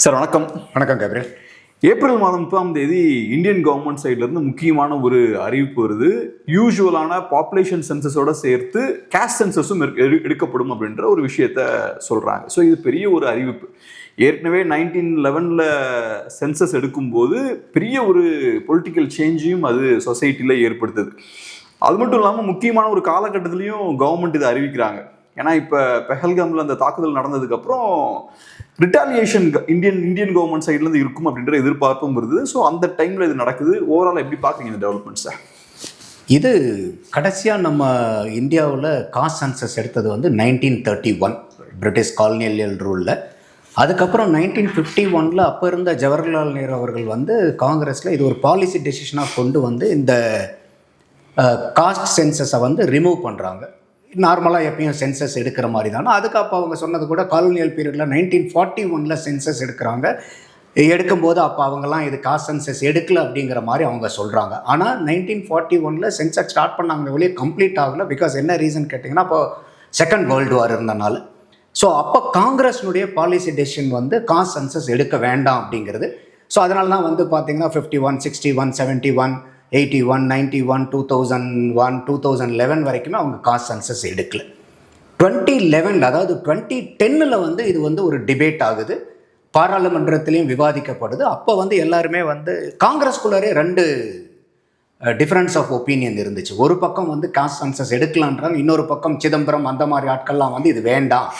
Sir வணக்கம். வணக்கம் Gabriel. April மாதம் 30 இந்தியன் கவர்மெண்ட் சைட்ல இருந்து முக்கியமான ஒரு அறிவிப்பு வருது. யூஸ்வலான பாப்புலேஷன் சென்சஸோட சேர்த்து கேஸ்ட் சென்சஸும் எடுக்கப்படும் அப்படின்ற ஒரு விஷயத்த சொல்றாங்க. ஸோ இது பெரிய ஒரு அறிவிப்பு. ஏற்கனவே 1911 சென்சஸ் எடுக்கும்போது பெரிய ஒரு பொலிட்டிக்கல் சேஞ்சையும் அது சொசைட்டியில் ஏற்படுத்துது. அது மட்டும் இல்லாமல் முக்கியமான ஒரு காலகட்டத்திலையும் கவர்மெண்ட் இதை அறிவிக்கிறாங்க. ஏன்னா இப்போ பெஹல்காமில் அந்த தாக்குதல் நடந்ததுக்கப்புறம் ரிட்டாலியேஷன் இந்தியன் கவர்மெண்ட் சைட்லேருந்து இருக்கும் அப்படின்ற எதிர்பார்ப்பும் வருது. ஸோ அந்த டைமில் இது நடக்குது. ஓவரால் எப்படி பார்க்குறீங்க இந்த டெவலப்மெண்ட்ஸை? இது கடைசியாக நம்ம இந்தியாவில் காஸ்ட் சென்சஸ் எடுத்தது வந்து 1931 பிரிட்டிஷ் காலனியல் ரூலில். அதுக்கப்புறம் 1951 அப்போ இருந்த ஜவஹர்லால் நேரு அவர்கள் வந்து காங்கிரஸில் இது ஒரு பாலிசி டெசிஷனாக கொண்டு வந்து இந்த காஸ்ட் சென்சஸை வந்து ரிமூவ் பண்ணுறாங்க. நார்மலாக எப்பயும் சென்சஸ் எடுக்கிற மாதிரி தானே. அதுக்கு அப்போ அவங்க சொன்னது கூட காலனியல் பீரியடில் 1941 சென்சஸ் எடுக்கும்போது அப்போ அவங்கெல்லாம் இது காஸ்ட் சென்சஸ் எடுக்கல அப்படிங்கிற மாதிரி அவங்க சொல்கிறாங்க. ஆனால் 1941 சென்சஸ் ஸ்டார்ட் பண்ணாங்க வெளியே கம்ப்ளீட் ஆகலை. பிகாஸ் என்ன ரீசன் கேட்டிங்கன்னா அப்போ செகண்ட் வேர்ல்டு வார் இருந்தனால. ஸோ அப்போ காங்கிரஸினுடைய பாலிசி டெசிஷன் வந்து காஸ்ட் சென்சஸ் எடுக்க வேண்டாம் அப்படிங்கிறது. ஸோ அதனால தான் வந்து பார்த்தீங்கன்னா 51, 61, 71, 81, 91, 2001, 2011 வரைக்குமே அவங்க காஸ்ட் சென்சஸ் எடுக்கல. 2011 அதாவது 2010 வந்து இது வந்து ஒரு டிபேட் ஆகுது, பாராளுமன்றத்திலையும் விவாதிக்கப்படுது. அப்போ வந்து எல்லாருமே வந்து காங்கிரஸ்குள்ளாரே ரெண்டு டிஃப்ரென்ஸ் ஆஃப் ஒப்பீனியன் இருந்துச்சு. ஒரு பக்கம் வந்து காஸ்ட் சென்சஸ் எடுக்கலான்றாங்க, இன்னொரு பக்கம் சிதம்பரம் அந்த மாதிரி ஆட்கள்லாம் வந்து இது வேண்டாம்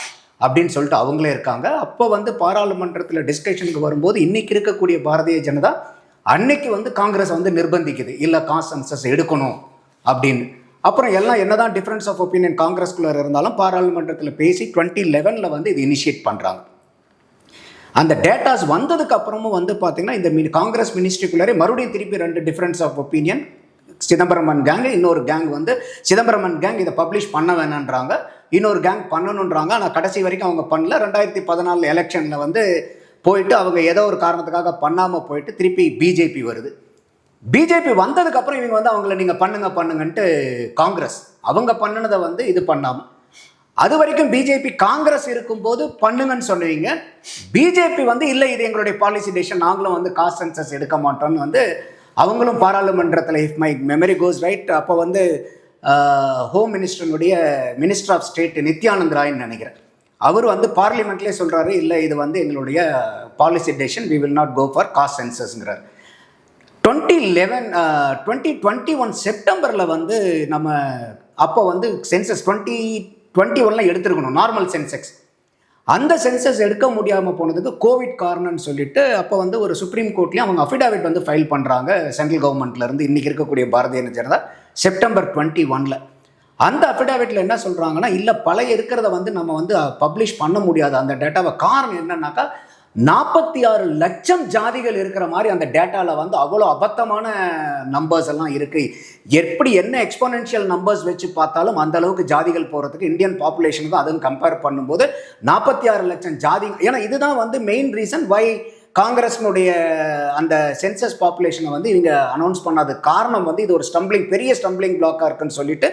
அப்படின்னு சொல்லிட்டு அவங்களே இருக்காங்க. அப்போ வந்து பாராளுமன்றத்தில் டிஸ்கஷனுக்கு வரும்போது இன்னைக்கு இருக்கக்கூடிய பாரதிய ஜனதா அன்னைக்கு வந்து காங்கிரஸ் வந்து நிர்பந்திக்குது, இல்லை காஸ்ட் சென்சஸ் எடுக்கணும் அப்படின்னு. அப்புறம் எல்லாம் என்னதான் டிஃப்ரென்ஸ் ஆஃப் ஒப்பீனியன் காங்கிரஸ்குள்ளே இருந்தாலும் பாராளுமன்றத்தில் பேசி 2011 வந்து இது இனிஷியேட் பண்ணுறாங்க. அந்த டேட்டாஸ் வந்ததுக்கு அப்புறமும் வந்து பார்த்தீங்கன்னா இந்த காங்கிரஸ் மினிஸ்ட்ரிக்குள்ளாரே மறுபடியும் திருப்பி ரெண்டு டிஃப்ரென்ஸ் ஆஃப் ஒப்பீனியன். சிதம்பரமன் கேங், இன்னொரு கேங் வந்து சிதம்பரமன் கேங் இதை பப்ளிஷ் பண்ண வேணான்றாங்க, இன்னொரு கேங் பண்ணணுன்றாங்க. ஆனால் கடைசி வரைக்கும் அவங்க பண்ணல. 2014 எலெக்ஷனில் வந்து போயிட்டு அவங்க ஏதோ ஒரு காரணத்துக்காக பண்ணாமல் போயிட்டு திருப்பி பிஜேபி வருது. பிஜேபி வந்ததுக்கப்புறம் இவங்க வந்து அவங்கள நீங்கள் பண்ணுங்கன்ட்டு காங்கிரஸ் அவங்க பண்ணினதை வந்து இது பண்ணாமல், அது வரைக்கும் பிஜேபி காங்கிரஸ் இருக்கும்போது பண்ணுங்கன்னு சொன்னீங்க. பிஜேபி வந்து இல்லை இது எங்களுடைய பாலிசி டெசிஷன், நாங்களும் வந்து காஸ்ட் சென்சஸ் எடுக்க மாட்டோம்னு வந்து அவங்களும் பாராளுமன்றத்தில், if my memory goes right, அப்போ வந்து ஹோம் மினிஸ்டருடைய மினிஸ்டர் ஆஃப் ஸ்டேட் நித்யானந்த் ராய்ன்னு நினைக்கிறேன், அவர் வந்து பார்லிமெண்ட்லேயே சொல்கிறாரு, இல்லை இது வந்து எங்களுடைய policy decision, we will not go for caste சென்சஸ்ங்கிறார். 2021 செப்டம்பரில் வந்து நம்ம அப்போ வந்து சென்சஸ் 2021 எடுத்துருக்கணும், நார்மல் சென்செக்ஸ். அந்த சென்சஸ் எடுக்க முடியாமல் போனதுக்கு கோவிட் காரணம்னு சொல்லிட்டு அப்போ வந்து ஒரு சுப்ரீம் கோர்ட்லேயும் அவங்க அஃபிடாவிட் வந்து ஃபைல் பண்ணுறாங்க சென்ட்ரல் கவர்மெண்ட்லேருந்து. இன்றைக்கி இருக்கக்கூடிய பாரதிய ஜனதா செப்டம்பர் 21 அந்த அஃபிடாவிட்டில் என்ன சொல்கிறாங்கன்னா, இல்லை பழைய இருக்கிறத வந்து நம்ம வந்து பப்ளிஷ் பண்ண முடியாது அந்த டேட்டாவை. காரணம் என்னன்னாக்கா 46 லட்சம் ஜாதிகள் இருக்கிற மாதிரி அந்த டேட்டாவில் வந்து அவ்வளோ அபத்தமான நம்பர்ஸ் எல்லாம் இருக்குது. எப்படி என்ன எக்ஸ்போனென்ஷியல் நம்பர்ஸ் வச்சு பார்த்தாலும் அந்த அளவுக்கு ஜாதிகள் போகிறதுக்கு இந்தியன் பாப்புலேஷனுக்கு அதுவும் கம்பேர் பண்ணும்போது 46 லட்சம் ஜாதி. ஏன்னா இதுதான் வந்து மெயின் ரீசன் வை காங்கிரஸினுடைய அந்த சென்சஸ் பாப்புலேஷனை வந்து இவங்க அனௌன்ஸ் பண்ணாத காரணம் வந்து இது ஒரு பெரிய ஸ்டம்பிளிங் பிளாக்காக இருக்குன்னு சொல்லிட்டு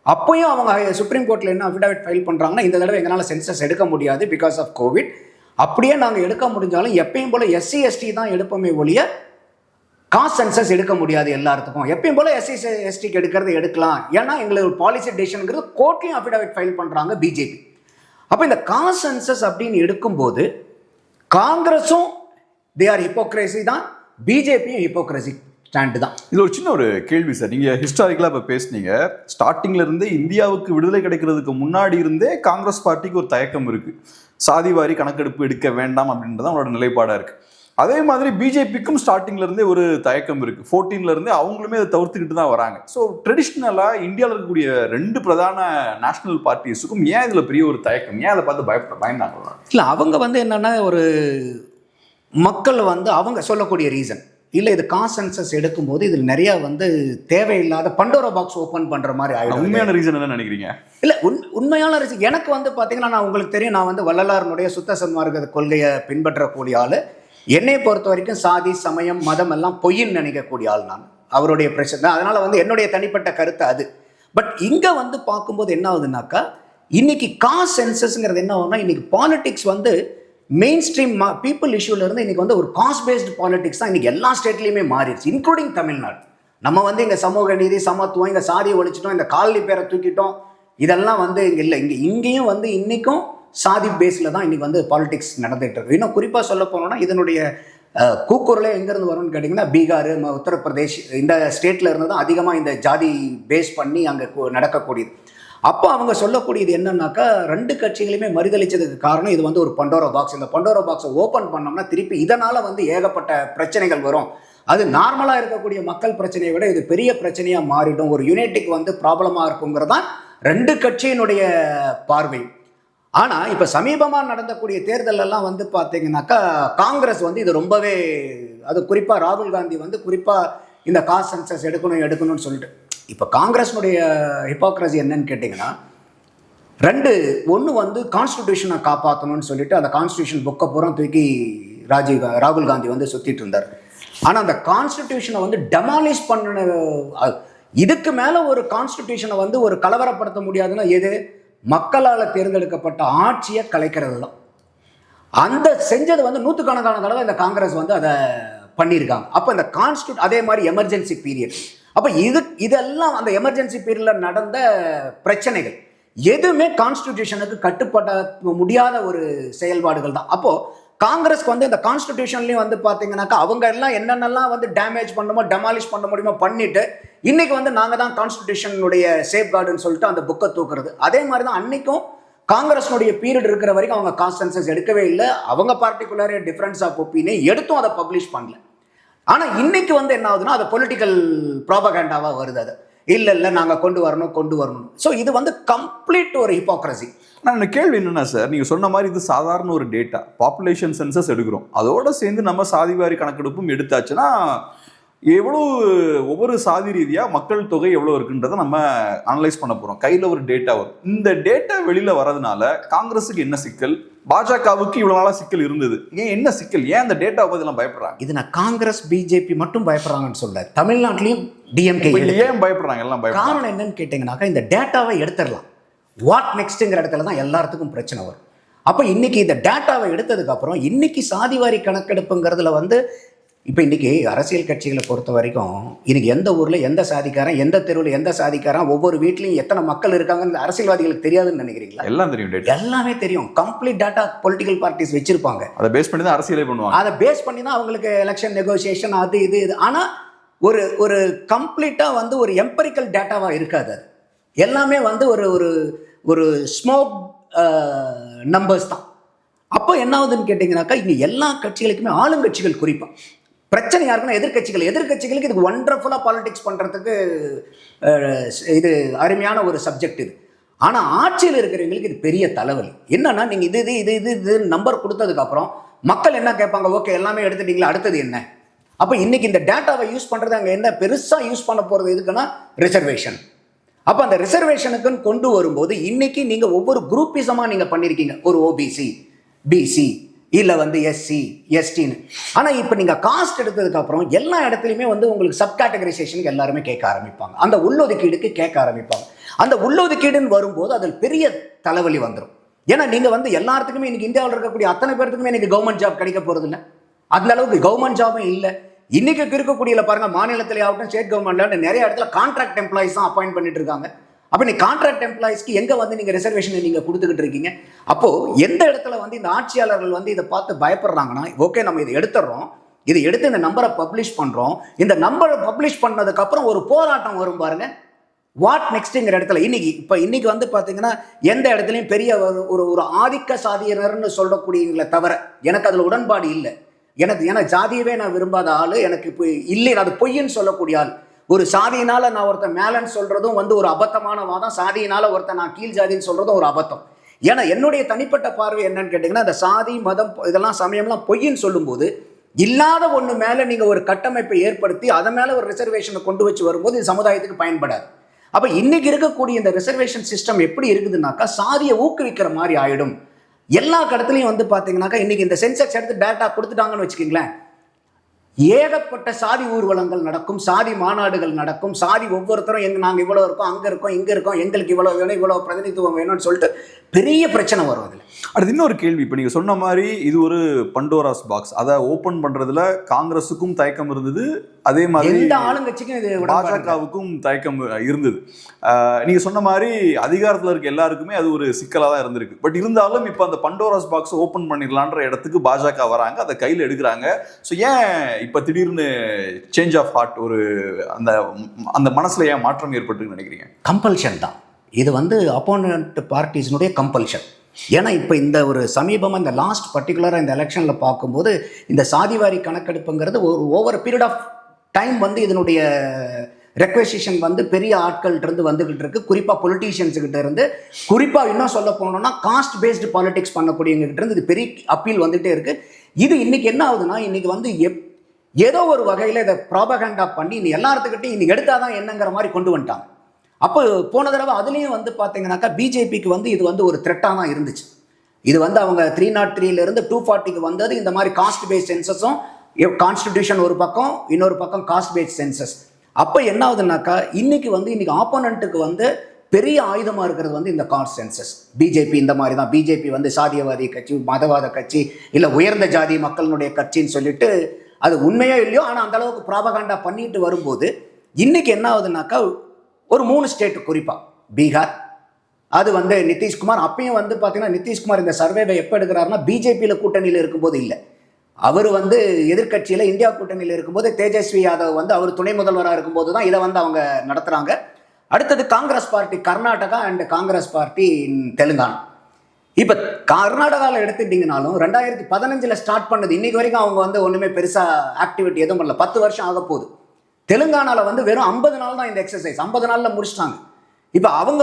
அப்போயும் அவங்க சுப்ரீம் கோர்ட்டில் என்ன அஃபிடாவிட் ஃபைல் பண்ணுறாங்கன்னா, இந்த தடவை எங்களால் சென்சஸ் எடுக்க முடியாது பிகாஸ் ஆஃப் கோவிட். அப்படியே நாங்கள் எடுக்க முடிஞ்சாலும் எப்பயும் போல் SC ST தான் எடுப்போமே ஒழிய காஸ்ட் சென்சஸ் எடுக்க முடியாது எல்லாத்துக்கும். எப்பயும் போல் SC STக்கு எடுக்கலாம், ஏன்னா எங்களுக்கு பாலிசி டெசிஷனுங்கிறது கோர்ட்லையும் அஃபிடாவிட் ஃபைல் பண்ணுறாங்க பிஜேபி. அப்போ இந்த காஸ்ட் சென்சஸ் அப்படின்னு எடுக்கும்போது காங்கிரஸும் தே ஆர் ஹிப்போக்ரஸி தான், பிஜேபியும் ஹிப்போக்ரஸி ஸ்டாண்டு தான். இது ஒரு சின்ன ஒரு கேள்வி சார். நீங்கள் ஹிஸ்டாரிக்கலாக இப்போ பேசுனீங்க, ஸ்டார்டிங்ல இருந்தே இந்தியாவுக்கு விடுதலை கிடைக்கிறதுக்கு முன்னாடி இருந்தே காங்கிரஸ் பார்ட்டிக்கு ஒரு தயக்கம் இருக்குது, சாதிவாரி கணக்கெடுப்பு எடுக்க வேண்டாம் அப்படின்றதான் அவங்களோட நிலைப்பாடாக இருக்குது. அதே மாதிரி பிஜேபிக்கும் ஸ்டார்டிங்ல இருந்தே ஒரு தயக்கம் இருக்குது. 14ல இருந்தே அவங்களுமே அதை தவிர்த்துக்கிட்டு தான் வராங்க. ஸோ ட்ரெடிஷ்னலாக இந்தியாவில் இருக்கக்கூடிய ரெண்டு பிரதான நேஷனல் பார்ட்டிஸுக்கும் ஏன் இதில் பெரிய ஒரு தயக்கம், ஏன் அதை பார்த்து பயந்தாங்க? இல்லை, அவங்க வந்து என்னென்னா ஒரு மக்கள் வந்து அவங்க சொல்லக்கூடிய ரீசன் இல்லை, இது காஸ்ட் சென்சஸ் எடுக்கும்போது இதில் நிறையா வந்து தேவையில்லாத பண்டோரா பாக்ஸ் ஓப்பன் பண்ணுற மாதிரி ஆகிடும். உண்மையான ரீசன் என்ன நினைக்கிறீங்க? இல்லை, உண்மையான ரீசன் எனக்கு வந்து பார்த்தீங்கன்னா, நான் உங்களுக்கு தெரியும், நான் வந்து வள்ளலாருடைய சுத்த சன்மார்க்க கொள்கையை பின்பற்றக்கூடிய ஆள். என்னை பொறுத்த வரைக்கும் சாதி சமயம் மதம் எல்லாம் பொய்ன்னு நினைக்கக்கூடிய ஆள் நான், அவருடைய பிரச்சனை. அதனால் வந்து என்னுடைய தனிப்பட்ட கருத்து அது. பட் இங்கே வந்து பார்க்கும்போது என்ன ஆகுதுனாக்கா, இன்னைக்கு காஸ்ட் சென்சஸ்ங்கிறது என்ன ஆகுதுன்னா, இன்னைக்கு பாலிடிக்ஸ் வந்து மெயின் ஸ்ட்ரீம் பீப்புள் இஷ்யூல இருந்து இன்னைக்கு வந்து ஒரு காஸ்ட் பேஸ்டு பாலிடிக்ஸ் தான் இன்னைக்கு எல்லா ஸ்டேட்லையுமே மாறிடுச்சு, இன்க்ளூடிங் தமிழ்நாடு. நம்ம வந்து இங்கே சமூக நீதி சமத்துவம், இங்கே சாதியை ஒழிச்சிட்டோம், இந்த காலனி பேரை தூக்கிட்டோம், இதெல்லாம் வந்து இங்கே இல்லை. இங்கேயும் வந்து இன்றைக்கும் சாதி பேஸில் தான் இன்றைக்கி வந்து பாலிடிக்ஸ் நடந்துகிட்டு இருக்கு. இன்னும் குறிப்பாக சொல்ல போனோம்னா இதனுடைய கூக்குரலே எங்கேருந்து வரும்னு கேட்டிங்கன்னா பீகார், உத்தரப்பிரதேஷ் இந்த ஸ்டேட்டில் இருந்து தான் அதிகமாக இந்த ஜாதி பேஸ் பண்ணி அங்கே நடக்கக்கூடியது. அப்போ அவங்க சொல்லக்கூடியது என்னன்னாக்கா 2 கட்சிகளையுமே மறுதளிச்சதுக்கு காரணம் இது வந்து ஒரு பண்டோரா பாக்ஸ். இந்த பண்டோரா பாக்ஸை ஓப்பன் பண்ணோம்னா திருப்பி இதனால் வந்து ஏகப்பட்ட பிரச்சனைகள் வரும். அது நார்மலாக இருக்கக்கூடிய மக்கள் பிரச்சனையை விட இது பெரிய பிரச்சனையாக மாறிடும், ஒரு யூனிட்டிக்கு வந்து ப்ராப்ளமாக இருக்குங்கிறது தான் 2 கட்சியினுடைய பார்வை. ஆனால் இப்போ சமீபமாக நடந்தக்கூடிய தேர்தலெல்லாம் வந்து பார்த்தீங்கன்னாக்கா காங்கிரஸ் வந்து இது ரொம்பவே, அது குறிப்பாக ராகுல் காந்தி வந்து குறிப்பாக இந்த காஸ்ட் சென்சஸ் எடுக்கணும்னு சொல்லிட்டு, இப்போ காங்கிரஸினுடைய ஹிப்போக்ரஸி என்னன்னு கேட்டிங்கன்னா 2 வந்து கான்ஸ்டிடியூஷனை காப்பாற்றணும்னு சொல்லிட்டு அந்த கான்ஸ்டிடியூஷன் புக்கை பூரா தூக்கி ராகுல் காந்தி வந்து சுற்றிட்டு இருந்தார். ஆனால் அந்த கான்ஸ்டிடியூஷனை வந்து டெமாலிஷ் பண்ண, இதுக்கு மேலே ஒரு கான்ஸ்டிடியூஷனை வந்து ஒரு கலவரப்படுத்த முடியாதுன்னா எது, மக்களால் தேர்ந்தெடுக்கப்பட்ட ஆட்சியை கலைக்கிறது தான். அந்த செஞ்சது வந்து 100கணக்கான தடவை இந்த காங்கிரஸ் வந்து அதை பண்ணியிருக்காங்க. அப்போ இந்த அதே மாதிரி எமர்ஜென்சி பீரியட், அப்போ இதெல்லாம் அந்த எமர்ஜென்சி பீரியடில் நடந்த பிரச்சனைகள் எதுவுமே கான்ஸ்டிடியூஷனுக்கு கட்டுப்பட முடியாத ஒரு செயல்பாடுகள் தான். அப்போது காங்கிரஸ்க்கு வந்து இந்த கான்ஸ்டிடியூஷன்லையும் வந்து பார்த்தீங்கன்னாக்கா அவங்க எல்லாம் என்னென்னலாம் வந்து டேமேஜ் பண்ணுமோ டெமாலிஷ் பண்ண முடியுமோ பண்ணிட்டு இன்னைக்கு வந்து நாங்கள் தான் கான்ஸ்டிடியூஷனுடைய சேஃப் கார்டுன்னு சொல்லிட்டு அந்த புக்கை தூக்குறது. அதே மாதிரி தான் அன்னைக்கும் காங்கிரஸ்னுடைய பீரியட் இருக்கிற வரைக்கும் அவங்க காஸ்ட் சென்சஸ் எடுக்கவே இல்லை, அவங்க பார்ட்டிகுலர் டிஃபரன்ஸ் ஆஃப் ஒப்பீனியன் எடுத்தும் அதை பப்ளிஷ் பண்ணல. ஆனால் இன்னைக்கு வந்து என்ன ஆகுதுன்னா அது பொலிட்டிக்கல் ப்ராபகண்டாவாக வருது. அது இல்லை நாங்கள் கொண்டு வரணும். ஸோ இது வந்து கம்ப்ளீட் ஒரு ஹிப்போக்ரஸி. நான் கேள்வி என்னன்னா சார், நீங்க சொன்ன மாதிரி இது சாதாரண ஒரு டேட்டா, பாப்புலேஷன் சென்சஸ் எடுக்கிறோம், அதோட சேர்ந்து நம்ம சாதிவாரி கணக்கெடுப்பும் எடுத்தாச்சுன்னா எவ்வளோ ஒவ்வொரு சாதி ரீதியாக மக்கள் தொகை எவ்வளோ இருக்குன்றதை நம்ம அனலைஸ் பண்ண போகிறோம். கையில் ஒரு டேட்டா வரும். இந்த டேட்டா வெளியில் வரதுனால காங்கிரஸுக்கு என்ன சிக்கல், பாஜகவுக்கு இவ்வளோ நாளாக சிக்கல் இருந்தது, என்ன சிக்கல், ஏன் அந்த டேட்டாவை பற்றி எல்லாம் பயப்படுறாங்க? இது நான் காங்கிரஸ் பிஜேபி மட்டும் பயப்படுறாங்கன்னு சொல்ல, தமிழ்நாட்டிலையும் டிஎம்கே ஏன் பயப்படுறாங்க? எல்லாம் பயப்படுறாங்க. காரணம் என்னன்னு கேட்டிங்கனாக்கா இந்த டேட்டாவை எடுத்துடலாம், வாட் நெக்ஸ்ட்டுங்கிற இடத்துல தான் எல்லாத்துக்கும் பிரச்சனை வரும். அப்போ இன்னைக்கு இந்த டேட்டாவை எடுத்ததுக்கப்புறம் இன்னைக்கு சாதிவாரி கணக்கெடுப்புங்கிறதுல வந்து இப்போ இன்றைக்கி அரசியல் கட்சிகளை பொறுத்த வரைக்கும் இன்னைக்கு எந்த ஊரில் எந்த சாதிக்காரன், எந்த தெருவில் எந்த சாதிக்காரன், ஒவ்வொரு வீட்லையும் எத்தனை மக்கள் இருக்காங்கன்னு அரசியல்வாதிகளுக்கு தெரியாதுன்னு நினைக்கிறீங்களா? எல்லாம் தெரியும், எல்லாமே தெரியும். கம்ப்ளீட் டேட்டா பொலிட்டிக்கல் பார்ட்டிஸ் வச்சிருப்பாங்க. அதை பேஸ் பண்ணி தான் அரசியலே பண்ணுவாங்க. அதை பேஸ் பண்ணி தான் அவங்களுக்கு எலெக்ஷன் நெகோசியேஷன் அது இது. ஆனால் ஒரு கம்ப்ளீட்டாக வந்து ஒரு எம்பரிக்கல் டேட்டாவாக இருக்காது. அது எல்லாமே வந்து ஒரு ஸ்மோக் நம்பர்ஸ் தான். அப்போ என்ன ஆகுதுன்னு கேட்டிங்கனாக்கா இங்கே எல்லா கட்சிகளுக்குமே, ஆளுங்கட்சிகள் குறிப்பாக பிரச்சனை யாருக்குன்னா எதிர்கட்சிகளுக்கு இதுக்கு ஒண்டர்ஃபுல்லாக பாலிடிக்ஸ் பண்ணுறதுக்கு இது அருமையான ஒரு சப்ஜெக்ட் இது. ஆனால் ஆட்சியில் இருக்கிறவங்களுக்கு இது பெரிய தலைவலி. என்னன்னா நீங்கள் இது நம்பர் கொடுத்ததுக்கப்புறம் மக்கள் என்ன கேட்பாங்க, ஓகே எல்லாமே எடுத்துட்டீங்களா, அடுத்தது என்ன? அப்போ இன்னைக்கு இந்த டேட்டாவை யூஸ் பண்ணுறது அங்கே என்ன பெருசாக யூஸ் பண்ண போகிறது எதுக்குன்னா ரிசர்வேஷன். அப்போ அந்த ரிசர்வேஷனுக்குன்னு கொண்டு வரும்போது இன்னைக்கு நீங்கள் ஒவ்வொரு குரூப்பிசமாக நீங்கள் பண்ணியிருக்கீங்க, ஒரு ஓபிசி, பிசி, இல்லை வந்து எஸ்சி, எஸ்டின்னு. ஆனால் இப்போ நீங்கள் காஸ்ட் எடுத்ததுக்கப்புறம் எல்லா இடத்துலையுமே வந்து உங்களுக்கு சப் கேட்டகரைசேஷனுக்கு எல்லாருமே கேட்க ஆரம்பிப்பாங்க, அந்த உள்ளொதுக்கீடுக்கு கேட்க ஆரம்பிப்பாங்க. அந்த உள்ளொதுக்கீடுன்னு வரும்போது அதில் பெரிய தலைவலி வந்துடும். ஏன்னா நீங்கள் வந்து எல்லாத்துக்குமே இன்னைக்கு இந்தியாவில் இருக்கக்கூடிய அத்தனை பேர்த்துக்குமே இன்னைக்கு கவர்மெண்ட் ஜாப் கிடைக்க போகிறது இல்லை, அந்த அளவுக்கு கவர்மெண்ட் ஜாபும் இல்லை. இன்னைக்கு இருக்கக்கூடிய பாருங்க, மாநிலத்திலே ஆகட்டும் ஸ்டேட் கவர்மெண்ட்ல நிறைய இடத்துல கான்ட்ராக்ட் எம்ப்ளாயிஸ் தான் அப்பாயிண்ட் பண்ணிட்டு இருக்காங்க. அப்போ நீ கான்ட்ராக்ட் எம்ப்ளாயிஸ்க்கு எங்கே வந்து நீங்கள் ரிசர்வேஷனை நீங்கள் கொடுத்துக்கிட்டு இருக்கீங்க? அப்போது எந்த இடத்துல வந்து இந்த ஆட்சியாளர்கள் வந்து இதை பார்த்து பயப்படுறாங்கன்னா, ஓகே நம்ம இதை எடுத்துடுறோம், இதை எடுத்து இந்த நம்பரை பப்ளிஷ் பண்ணுறோம், இந்த நம்பரை பப்ளிஷ் பண்ணதுக்கப்புறம் ஒரு போராட்டம் வரும் பாருங்க, வாட் நெக்ஸ்ட்டுங்கிற இடத்துல. இன்னைக்கு வந்து பார்த்தீங்கன்னா எந்த இடத்துலையும் பெரிய ஒரு ஆதிக்க சாதியினர்னு சொல்லக்கூடியவங்களை தவிர எனக்கு அதில் உடன்பாடு இல்லை. ஏன்னா ஜாதியவே நான் விரும்பாத ஆள், எனக்கு இப்போ இல்லை, அது பொய்ன்னு சொல்லக்கூடிய ஆள். ஒரு சாதியினால நான் ஒருத்தன் மேலன்னு சொல்றதும் வந்து ஒரு அபத்தமான வாதம், சாதியினால ஒருத்தன் நான் கீழ் ஜாதின்னு சொல்றதும் ஒரு அபத்தம். ஏன்னா என்னுடைய தனிப்பட்ட பார்வை என்னன்னு கேட்டீங்கன்னா, இந்த சாதி மதம் இதெல்லாம் சமயம்லாம் பொய்ன்னு சொல்லும்போது இல்லாத ஒன்று மேலே நீங்கள் ஒரு கட்டமைப்பை ஏற்படுத்தி அதை மேலே ஒரு ரிசர்வேஷனை கொண்டு வச்சு வரும்போது இது சமுதாயத்துக்கு பயன்படாது. அப்போ இன்னைக்கு இருக்கக்கூடிய இந்த ரிசர்வேஷன் சிஸ்டம் எப்படி இருக்குதுன்னாக்கா சாதியை ஊக்குவிக்கிற மாதிரி ஆயிடும். எல்லா கடத்துலையும் வந்து பார்த்தீங்கன்னாக்கா இன்னைக்கு இந்த சென்செக்ஸ் எடுத்து டேட்டா கொடுத்துட்டாங்கன்னு வச்சுக்கோங்களேன், ஏகப்பட்ட சாதி ஊர்வலங்கள் நடக்கும், சாதி மாநாடுகள் நடக்கும், சாதி ஒவ்வொருத்தரும் நாங்கள் இவ்வளோ இருக்கோம், அங்கே இருக்கோம், இங்கே இருக்கோம், எங்களுக்கு இவ்வளோ வேணும், இவ்வளோ பிரதிநிதித்துவம் வேணும்னு சொல்லிட்டு பெரிய பிரச்சனை வரும் அதில். அடுத்து இன்னொரு கேள்வி, இப்போ நீங்கள் சொன்ன மாதிரி இது ஒரு பண்டோராஸ் பாக்ஸ், அதை ஓப்பன் பண்ணுறதுல காங்கிரஸுக்கும் தயக்கம் இருந்தது, அதே மாதிரி எந்த ஆளுங்கட்சிக்கும் இது பாஜகவுக்கும் தயக்கம் இருந்தது. நீங்கள் சொன்ன மாதிரி அதிகாரத்தில் இருக்க எல்லாருக்குமே அது ஒரு சிக்கலாக தான் இருந்திருக்கு. பட் இருந்தாலும் இப்போ அந்த பண்டோராஸ் பாக்ஸ் ஓப்பன் பண்ணிடலான்ற இடத்துக்கு பாஜக வராங்க, அதை கையில் எடுக்கிறாங்க. ஸோ ஏன் இப்போ திடீர்னு சேஞ்ச் ஆஃப் ஹார்ட், ஒரு அந்த அந்த மனசில் ஏன் மாற்றம் ஏற்பட்டுன்னு நினைக்கிறீங்க? கம்பல்ஷன் தான் இது, அப்போனன்ட் பார்ட்டிஸினுடைய கம்பல்ஷன். ஏன்னா இப்போ இந்த ஒரு சமீபமாக இந்த லாஸ்ட் பர்டிகுலராக இந்த எலெக்ஷனில் பார்க்கும்போது இந்த சாதிவாரி கணக்கெடுப்புங்கிறது ஒரு ஓவர் பீரியட் ஆஃப் டைம் இதனுடைய ரெக்வெசிஷன் பெரிய ஆட்கள்கிட்ட வந்துகிட்டு இருக்கு, குறிப்பாக பொலிட்டீஷியன்ஸுக்கிட்ட இருந்து, குறிப்பாக இன்னும் சொல்ல போனோம்னா காஸ்ட் பேஸ்டு பாலிடிக்ஸ் பண்ணக்கூடியவங்ககிட்ட இருந்து இது பெரிய அப்பீல் வந்துகிட்டே இருக்கு. இது இன்னைக்கு என்ன ஆகுதுன்னா, இன்னைக்கு ஏதோ ஒரு வகையில் இதை ப்ராபகண்டா பண்ணி இன்னைக்கு எல்லாத்துக்கிட்டையும் இன்னைக்கு எடுத்தாதான் என்னங்கிற மாதிரி கொண்டு வந்துட்டாங்க. அப்போ போன தடவை அதுலேயும் பார்த்தீங்கன்னாக்கா பிஜேபிக்கு இது ஒரு த்ரெட்டாக தான் இருந்துச்சு. இது அவங்க 303 240 வந்தது இந்த மாதிரி காஸ்ட் பேஸ்ட் சென்சஸும், கான்ஸ்டிடியூஷன் ஒரு பக்கம், இன்னொரு பக்கம் காஸ்ட் பேஸ்ட் சென்சஸ். அப்போ என்ன ஆகுதுன்னாக்கா இன்னைக்கு ஆப்போனண்ட்டுக்கு பெரிய ஆயுதமாக இருக்கிறது இந்த காஸ்ட் சென்சஸ். பிஜேபி இந்த மாதிரி தான், பிஜேபி சாதியவாதி கட்சி, மதவாத கட்சி, இல்லை உயர்ந்த ஜாதி மக்களினுடைய கட்சின்னு சொல்லிட்டு அது உண்மையோ இல்லையோ, ஆனால் அந்த அளவுக்கு ப்ராபகண்டா பண்ணிட்டு வரும்போது இன்னைக்கு என்ன ஆகுதுன்னாக்கா ஒரு 3 ஸ்டேட்டு, குறிப்பாக பீகார், அது நிதிஷ்குமார், அப்பயும் பார்த்தீங்கன்னா நிதிஷ்குமார் இந்த சர்வேவை எப்போ எடுக்கிறாருன்னா பிஜேபியில் கூட்டணியில் இருக்கும்போது இல்லை, அவர் எதிர்கட்சியில் இந்தியா கூட்டணியில் இருக்கும்போது தேஜஸ்வி யாதவ் அவர் துணை முதல்வராக இருக்கும்போது தான் இதை அவங்க நடத்துகிறாங்க. அடுத்தது Congress party Karnataka and Congress party Telangana. இப்போ கர்நாடகாவில் எடுத்துட்டிங்கனாலும் 2015 ஸ்டார்ட் பண்ணது இன்னைக்கு வரைக்கும் அவங்க ஒன்றுமே பெருசாக ஆக்டிவிட்டி எதுவும் பண்ணல, 10 வருஷம் ஆக போகுது. தெலுங்கானாவில் வெறும் 50 நாள் தான் இந்த எக்ஸசைஸ், 50 நாளில் முடிச்சிட்டாங்க. இப்போ அவங்க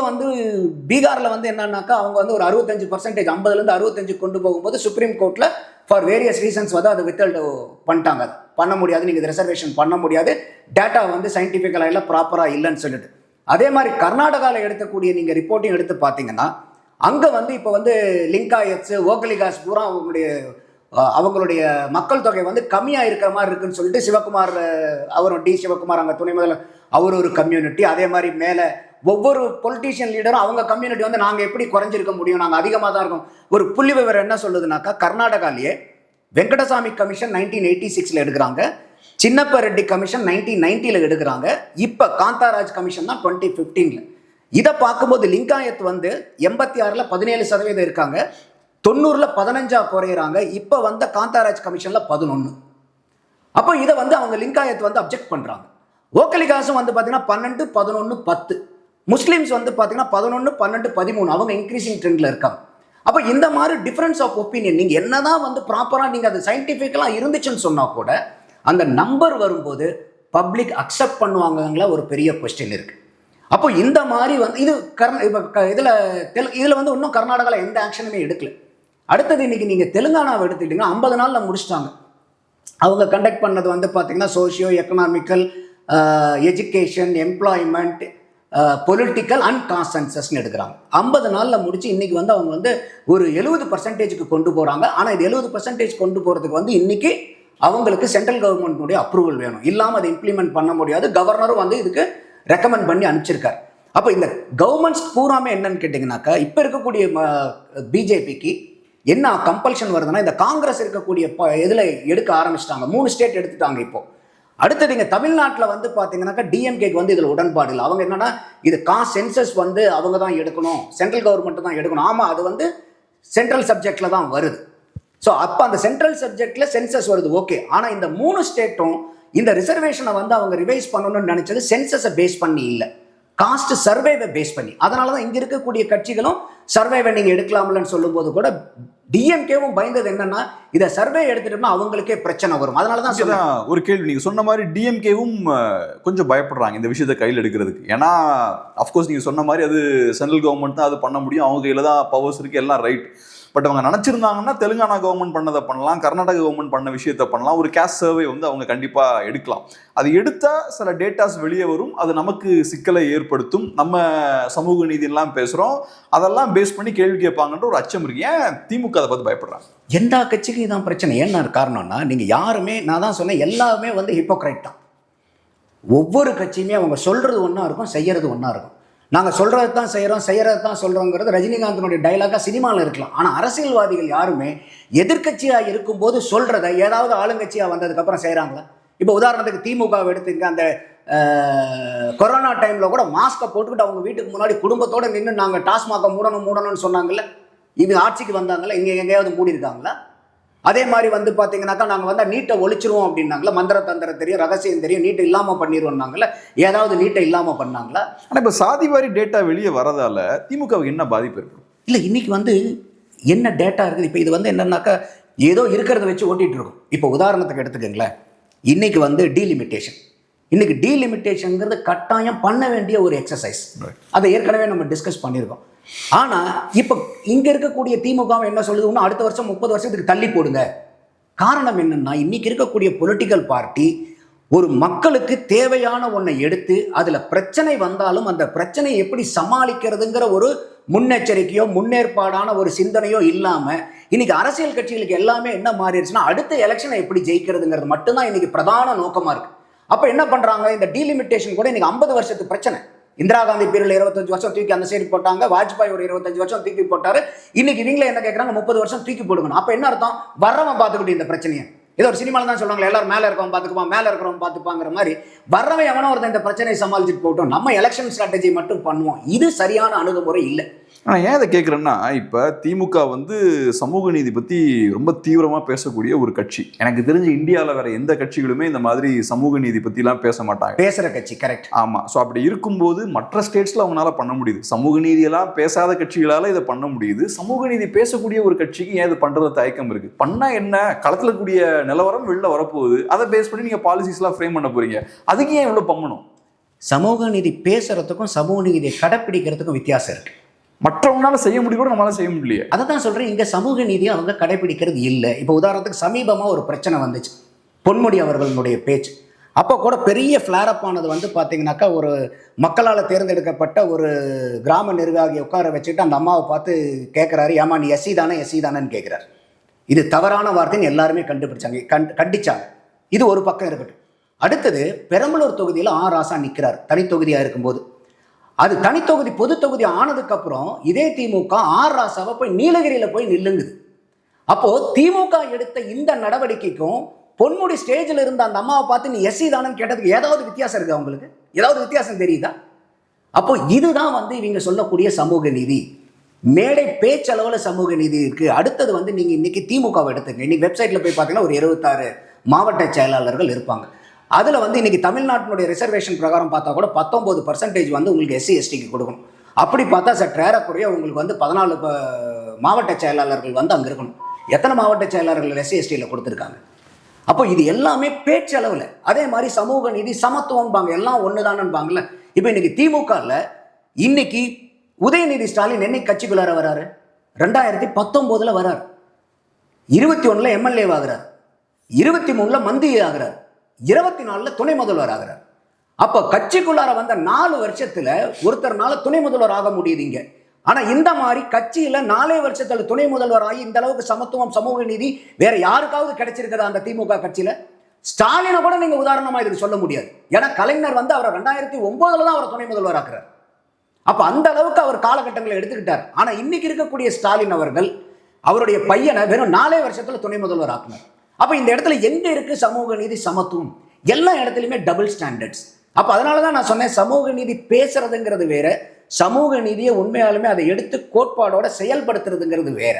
பீகாரில் என்னன்னாக்கா அவங்க ஒரு 65%, 50லேருந்து 65 கொண்டு போகும்போது சுப்ரீம் கோர்ட்டில் ஃபார் வேரியஸ் ரீசன்ஸ் அதை வித்தல்டு பண்ணிட்டாங்க. அதை பண்ண முடியாது, நீங்கள் ரிசர்வேஷன் பண்ண முடியாது, டேட்டா சயின்டிஃபிக்கலாக இல்லை, ப்ராப்பராக இல்லைன்னு சொல்லிட்டு. அதே மாதிரி கர்நாடகாவில் எடுக்கக்கூடிய நீங்கள் ரிப்போர்ட்டையும் எடுத்து பார்த்தீங்கன்னா அங்கே இப்போ லிங்காயத்ஸ், ஓகலிகாஸ் பூரா அவங்களுடைய மக்கள் தொகை கம்மியாக இருக்கிற மாதிரி இருக்குன்னு சொல்லிட்டு சிவகுமார், அவரும் சிவகுமார் அங்கே துணை முதல்வர், அவர் ஒரு கம்யூனிட்டி. அதே மாதிரி மேலே ஒவ்வொரு பொலிட்டீஷியன் லீடரும் அவங்க கம்யூனிட்டி நாங்கள் எப்படி குறைஞ்சிருக்க முடியும், நாங்கள் அதிகமாக தான் இருக்கோம். ஒரு புள்ளி விவரம் என்ன சொல்லுதுனாக்கா, கர்நாடகாலேயே வெங்கடசாமி கமிஷன் 1986 எடுக்கிறாங்க, சின்னப்ப ரெட்டி கமிஷன் 1990 எடுக்கிறாங்க, இப்போ காந்தாராஜ் கமிஷன் தான் 2015. இதை பார்க்கும்போது லிங்காயத் 86 17% இருக்காங்க, 90 15 குறையிறாங்க, இப்போ காந்தாராஜ் கமிஷன்ல 11. அப்போ இதை அவங்க லிங்காயத் அப்ஜெக்ட் பண்றாங்க. ஓக்கலிகாசும் பார்த்தீங்கன்னா 12 11 10, முஸ்லிம்ஸ் பார்த்தீங்கன்னா 11 12 13, அவங்க இன்க்ரீசிங் ட்ரெண்ட்ல இருக்காங்க. அப்போ இந்த மாதிரி டிஃபரன்ஸ் ஆஃப் ஒப்பீனியன் நீங்கள் என்னதான் ப்ராப்பராக நீங்கள் அது சயின்டிஃபிக்கலாக இருந்துச்சுன்னு சொன்னால் கூட அந்த நம்பர் வரும்போது பப்ளிக் அக்செப்ட் பண்ணுவாங்கங்களா ஒரு பெரிய கொஸ்டின் இருக்குது. அப்போ இந்த மாதிரி இது இதில் இன்னும் கர்நாடகாவில் எந்த ஆக்ஷனுமே எடுக்கல. அடுத்தது இன்னைக்கு நீங்கள் தெலுங்கானாவை எடுத்துக்கிட்டிங்கன்னா 50 நாளில் முடிச்சிட்டாங்க. அவங்க கண்டக்ட் பண்ணது பார்த்தீங்கன்னா socio economical, education, employment, political and caste சென்சஸ்ன்னு எடுக்கிறாங்க. 50 நாளில் முடிச்சு இன்னைக்கு அவங்க ஒரு 70% கொண்டு போகிறாங்க. ஆனால் இது 70% கொண்டு போகிறதுக்கு இன்னைக்கு அவங்களுக்கு சென்ட்ரல் கவர்மெண்ட்டுடைய அப்ரூவல் வேணும், இல்லாமல் அதை இம்ப்ளிமெண்ட் பண்ண முடியாது. கவர்னரும் இதுக்கு ரெக்கமெண்ட் பண்ணி அனுப்பிச்சிருக்காரு. அப்போ இந்த கவர்மெண்ட்ஸ் பூராமே என்னன்னு கேட்டிங்கனாக்கா, இப்போ இருக்கக்கூடிய பிஜேபிக்கு என்ன கம்பல்ஷன் வருதுன்னா, இந்த காங்கிரஸ் இருக்கக்கூடிய இதில் எடுக்க ஆரம்பிச்சிட்டாங்க. 3 ஸ்டேட் எடுத்துட்டாங்க. இப்போ அடுத்தது இங்கே தமிழ்நாட்டில் பார்த்தீங்கன்னாக்கா டிஎம்கேக்கு இதில் உடன்பாடு இல்லை. அவங்க என்னன்னா, இது காஸ்ட் சென்சஸ் அவங்க தான் எடுக்கணும், சென்ட்ரல் கவர்மெண்ட் தான் எடுக்கணும். ஆமாம், அது சென்ட்ரல் சப்ஜெக்டில் தான் வருது. ஸோ அப்போ அந்த சென்ட்ரல் சப்ஜெக்டில் சென்சஸ் வருது, ஓகே. ஆனால் இந்த 3 ஸ்டேட்டும் இந்த ரிசர்வேஷனை அவங்க ரிவைஸ் பண்ணணும்னு நினைச்சது சென்சஸை பேஸ் பண்ணி இல்லை, காஸ்ட் சர்வேவை பேஸ் பண்ணி. அதனால தான் இங்கே இருக்கக்கூடிய கட்சிகளும் சர்வேவை நீங்கள் எடுக்கலாம்லன்னு சொல்லும்போது கூட டிஎம்கேவும் பயந்தது என்னன்னா, இதை சர்வே எடுத்துட்டோம்னா அவங்களுக்கே பிரச்சனை வரும். அதனால தான் ஒரு கேள்வி, நீங்கள் சொன்ன மாதிரி டிஎம்கேவும் கொஞ்சம் பயப்படுறாங்க இந்த விஷயத்தை கையில் எடுக்கிறதுக்கு. ஏன்னா அஃப்கோர்ஸ் நீங்கள் சொன்ன மாதிரி அது சென்ட்ரல் கவர்மெண்ட் தான் அது பண்ண முடியும், அவங்க கையில் தான் பவர்ஸ் இருக்குது, எல்லாம் ரைட். பட் அவங்க நினைச்சிருந்தாங்கன்னா தெலுங்கானா கவர்மெண்ட் பண்ணதை பண்ணலாம், கர்நாடகா கவர்மெண்ட் பண்ண விஷயத்த பண்ணலாம், ஒரு கேஸ்ட் சர்வே வந்து அவங்க கண்டிப்பா எடுக்கலாம். அது எடுத்தா சில டேட்டாஸ் வெளியே வரும், அது நமக்கு சிக்கலை ஏற்படுத்தும். நம்ம சமூக நீதியெல்லாம் பேசுறோம், அதெல்லாம் பேஸ் பண்ணி கேள்வி கேட்பாங்கன்ற ஒரு அச்சம் இருக்கு. ஏன் திமுக அதை பார்த்து பயப்படுறாங்க? எந்த கட்சிக்கு இதான் பிரச்சனை. என்ன காரணம்னா, நீங்க யாருமே, நான் தான் சொன்னேன், எல்லாமே வந்து ஹிப்போக்ரைட் தான். ஒவ்வொரு கட்சியுமே அவங்க சொல்றது ஒன்றா இருக்கும், செய்யறது ஒன்றா இருக்கும். நாங்கள் சொல்றது தான் செய்கிறோம், செய்யறது தான் சொல்கிறோங்கிறது ரஜினிகாந்தனுடைய டைலாக்காக சினிமாவில் இருக்கலாம். ஆனால் அரசியல்வாதிகள் யாருமே எதிர்கட்சியாக இருக்கும்போது சொல்கிறத ஏதாவது ஆளுங்கட்சியாக வந்ததுக்கப்புறம் செய்கிறாங்களா? இப்போ உதாரணத்துக்கு திமுக எடுத்துங்க, அந்த கொரோனா டைமில் கூட மாஸ்கை போட்டுக்கிட்டு அவங்க வீட்டுக்கு முன்னாடி குடும்பத்தோடு நின்று நாங்கள் டாஸ்மாகை மூடணும்னு சொன்னாங்கல்ல. இது ஆட்சிக்கு வந்தாங்கல்ல, இங்கே எங்கேயாவது மூடிருக்காங்களா? அதே மாதிரி வந்து பார்த்தீங்கன்னாக்கா நாங்கள் வந்து நீட்டை ஒழிச்சிருவோம் அப்படின்னாங்களா? மந்திர தந்திரம் தெரியும், ரகசியம் தெரியும், நீட்டை இல்லாமல் பண்ணிடுவோம்னாங்களா? ஏதாவது நீட்டை இல்லாமல் பண்ணாங்களா? ஆனால் இப்போ சாதிவாரி டேட்டா வெளியே வரதால திமுகவுக்கு என்ன பாதிப்பு இருக்கும்? இல்லை, இன்னைக்கு வந்து என்ன டேட்டா இருக்குது? இப்போ இது வந்து என்னன்னாக்கா ஏதோ இருக்கிறத வச்சு ஓட்டிகிட்டு இருக்கும். இப்போ உதாரணத்துக்கு எடுத்துக்கங்களேன், இன்னைக்கு வந்து டீலிமிட்டேஷன். இன்னைக்கு டீலிமிட்டேஷனுங்கிறது கட்டாயம் பண்ண வேண்டிய ஒரு எக்ஸசைஸ். அதை ஏற்கனவே நம்ம டிஸ்கஸ் பண்ணியிருக்கோம். ஆனால் இப்போ இங்கே இருக்கக்கூடிய திமுக என்ன சொல்லுது, இன்னும் அடுத்த வருஷம் 30 வருஷத்துக்கு தள்ளி போடுங்க. காரணம் என்னன்னா, இன்னைக்கு இருக்கக்கூடிய பொலிட்டிக்கல் பார்ட்டி ஒரு மக்களுக்கு தேவையான ஒன்றை எடுத்து அதில் பிரச்சனை வந்தாலும் அந்த பிரச்சனையை எப்படி சமாளிக்கிறதுங்கிற ஒரு முன்னெச்சரிக்கையோ முன்னேற்பாடான ஒரு சிந்தனையோ இல்லாமல் இன்னைக்கு அரசியல் கட்சிகளுக்கு எல்லாமே என்ன மாறிடுச்சுன்னா, அடுத்த எலெக்ஷனை எப்படி ஜெயிக்கிறதுங்கிறது மட்டும்தான் இன்னைக்கு பிரதான நோக்கமாக இருக்கு. அப்போ என்ன பண்ணுறாங்க, இந்த டீலிமிட்டேஷன் கூட இன்னைக்கு 50 வருஷத்து பிரச்சனை. இந்திரா காந்தி பீரியட்ல 25 வருஷம் தூக்கி அந்த சைடு போட்டாங்க, வாஜ்பாய் ஒரு 25 வருஷம் தூக்கி போட்டாரு. இன்னைக்கு இவங்களே என்ன கேட்குறாங்க, 30 வருஷம் தூக்கி போடுங்கணும். அப்போ என்ன அர்த்தம், வர்றவன் பார்த்துக்கிட்டு இந்த பிரச்சனையை ஏதோ ஒரு சினிமாவில் தான் சொல்லுவாங்க, எல்லாரும் மேலே இருக்கிறவன் பார்த்துக்குவான், மேலே இருக்கிறவன் பார்த்துப்பாங்கிற மாதிரி வர்றவன் எவனோ ஒருத்தன் இந்த பிரச்சனையை சமாளிச்சுட்டு போட்டோம், நம்ம எலெக்ஷன் ஸ்ட்ராட்டஜி மட்டும் பண்ணுவோம். இது சரியான அணுகுமுறை இல்லை. ஆனால் ஏன் இதை கேட்குறேன்னா, இப்போ திமுக வந்து சமூக நீதி பற்றி ரொம்ப தீவிரமாக பேசக்கூடிய ஒரு கட்சி. எனக்கு தெரிஞ்சு இந்தியாவில் வேற எந்த கட்சிகளுமே இந்த மாதிரி சமூக நீதி பற்றிலாம் பேச மாட்டாங்க. பேசுகிற கட்சி, கரெக்ட். ஆமாம். ஸோ அப்படி இருக்கும்போது மற்ற ஸ்டேட்ஸில் அவங்களால பண்ண முடியுது. சமூக நீதியெல்லாம் பேசாத கட்சிகளால் இதை பண்ண முடியுது. சமூக நீதி பேசக்கூடிய ஒரு கட்சிக்கு ஏன் இது பண்ணுறது தயக்கம் இருக்குது? பண்ணால் என்ன, களத்தில் கூடிய நிலவரம் வெளில வரப்போகுது, அதை பேஸ் பண்ணி நீங்கள் பாலிசிஸ்லாம் ஃப்ரேம் பண்ண போகிறீங்க. அதுக்கு ஏன் இவ்வளோ பண்ணணும்? சமூக நீதி பேசுறதுக்கும் சமூக நீதியை கடைப்பிடிக்கிறதுக்கும் வித்தியாசம் இருக்குது. மற்றவங்களால செய்ய முடியும் கூட நம்மளால செய்ய முடியல. அதை தான் சொல்கிறேன், இங்கே சமூக நீதியை அவங்க கடைபிடிக்கிறது இல்லை. இப்போ உதாரணத்துக்கு சமீபமாக ஒரு பிரச்சனை வந்துச்சு, பொன்முடி அவர்களுடைய பேச்சு. அப்போ கூட பெரிய ஃப்ளாரப் ஆனது வந்து பார்த்தீங்கன்னாக்கா, ஒரு மக்களால் தேர்ந்தெடுக்கப்பட்ட ஒரு கிராம நிர்வாகியை உட்கார வச்சுட்டு அந்த அம்மாவை பார்த்து கேட்குறாரு, ஏமா நீ எஸ்சி தானேன்னு கேட்குறாரு. இது தவறான வார்த்தைன்னு எல்லாருமே கண்டிச்சாங்க. இது ஒரு பக்கம் இருக்கட்டும். அடுத்தது பெரம்பலூர் தொகுதியில் ராசா நிற்கிறார் தனித்தொகுதியாக இருக்கும்போது. அது தனித்தொகுதி பொது தொகுதி ஆனதுக்கப்புறம் இதே திமுக ராசாவை போய் நீலகிரியில் போய் நில்லுங்குது. அப்போது திமுக எடுத்த இந்த நடவடிக்கைக்கும் பொன்முடி ஸ்டேஜில் இருந்த அந்த அம்மாவை பார்த்து நீ எஸ்சி தானன்னு கேட்டதுக்கு ஏதாவது வித்தியாசம் இருக்குது? அவங்களுக்கு ஏதாவது வித்தியாசம் தெரியுதா? அப்போ இதுதான் வந்து இவங்க சொல்லக்கூடிய சமூக நீதி. மேடை பேச்சளவில் சமூக நீதி இருக்குது. அடுத்தது வந்து நீங்கள் இன்றைக்கி திமுகவை எடுத்துங்க. இன்றைக்கி வெப்சைட்டில் போய் பார்த்தீங்கன்னா ஒரு 26 மாவட்ட செயலாளர்கள் இருப்பாங்க. அதில் வந்து இன்றைக்கி தமிழ்நாட்டினுடைய ரிசர்வேஷன் பிரகாரம் பார்த்தா கூட 19% வந்து உங்களுக்கு எஸ்சி எஸ்டிக்கு கொடுக்கணும். அப்படி பார்த்தா ஏறக்குறைய உங்களுக்கு வந்து 14 மாவட்ட செயலாளர்கள் வந்து அங்கே இருக்கணும். எத்தனை மாவட்ட செயலாளர்கள் எஸ்சி எஸ்டியில் கொடுத்துருக்காங்க? அப்போ இது எல்லாமே பேச்சளவில். அதே மாதிரி சமூக நீதி சமத்துவம்பாங்க, எல்லாம் ஒன்று தானேன்பாங்கல்ல. இப்போ இன்றைக்கி திமுகவில் இன்னைக்கு உதயநிதி ஸ்டாலின் என்னைக்கு கட்சிக்குள்ளார வராரு? 2019 வராரு. 21 எம்எல்ஏ ஆகிறார், 23 மந்திரி ஆகிறார், 24 துணை முதல்வர் ஆகிறார். அப்போ கட்சிக்குள்ளார வந்த 4 வருஷத்துல ஒருத்தர்னால துணை முதல்வர் ஆக முடியுதுங்க. ஆனா இந்த மாதிரி கட்சியில 4 வருஷத்துல துணை முதல்வர் ஆகி இந்த அளவுக்கு சமத்துவம் சமூக நீதி வேற யாருக்காவது கிடைச்சிருக்கிறதா அந்த திமுக கட்சியில? ஸ்டாலினை கூட நீங்க உதாரணமா இதுக்கு சொல்ல முடியாது. ஏன்னா கலைஞர் வந்து அவரை 2009 தான் அவரை துணை முதல்வர் ஆக்குறார். அப்ப அந்த அளவுக்கு அவர் காலகட்டங்களை எடுத்துக்கிட்டார். ஆனா இன்னைக்கு இருக்கக்கூடிய ஸ்டாலின் அவர்கள் அவருடைய பையனை வெறும் 4 வருஷத்துல துணை முதல்வர் ஆக்குனார். அப்ப இந்த இடத்துல எங்க இருக்கு சமூக நீதி சமத்துவம்? எல்லா இடத்துலையுமே டபுள் ஸ்டாண்டர்ட்ஸ். அப்ப அதனாலதான் நான் சொன்னேன், சமூக நீதி பேசுறதுங்கிறது வேற, சமூக நீதியை உண்மையாலுமே அதை எடுத்து கோட்பாடோட செயல்படுத்துறதுங்கிறது வேற.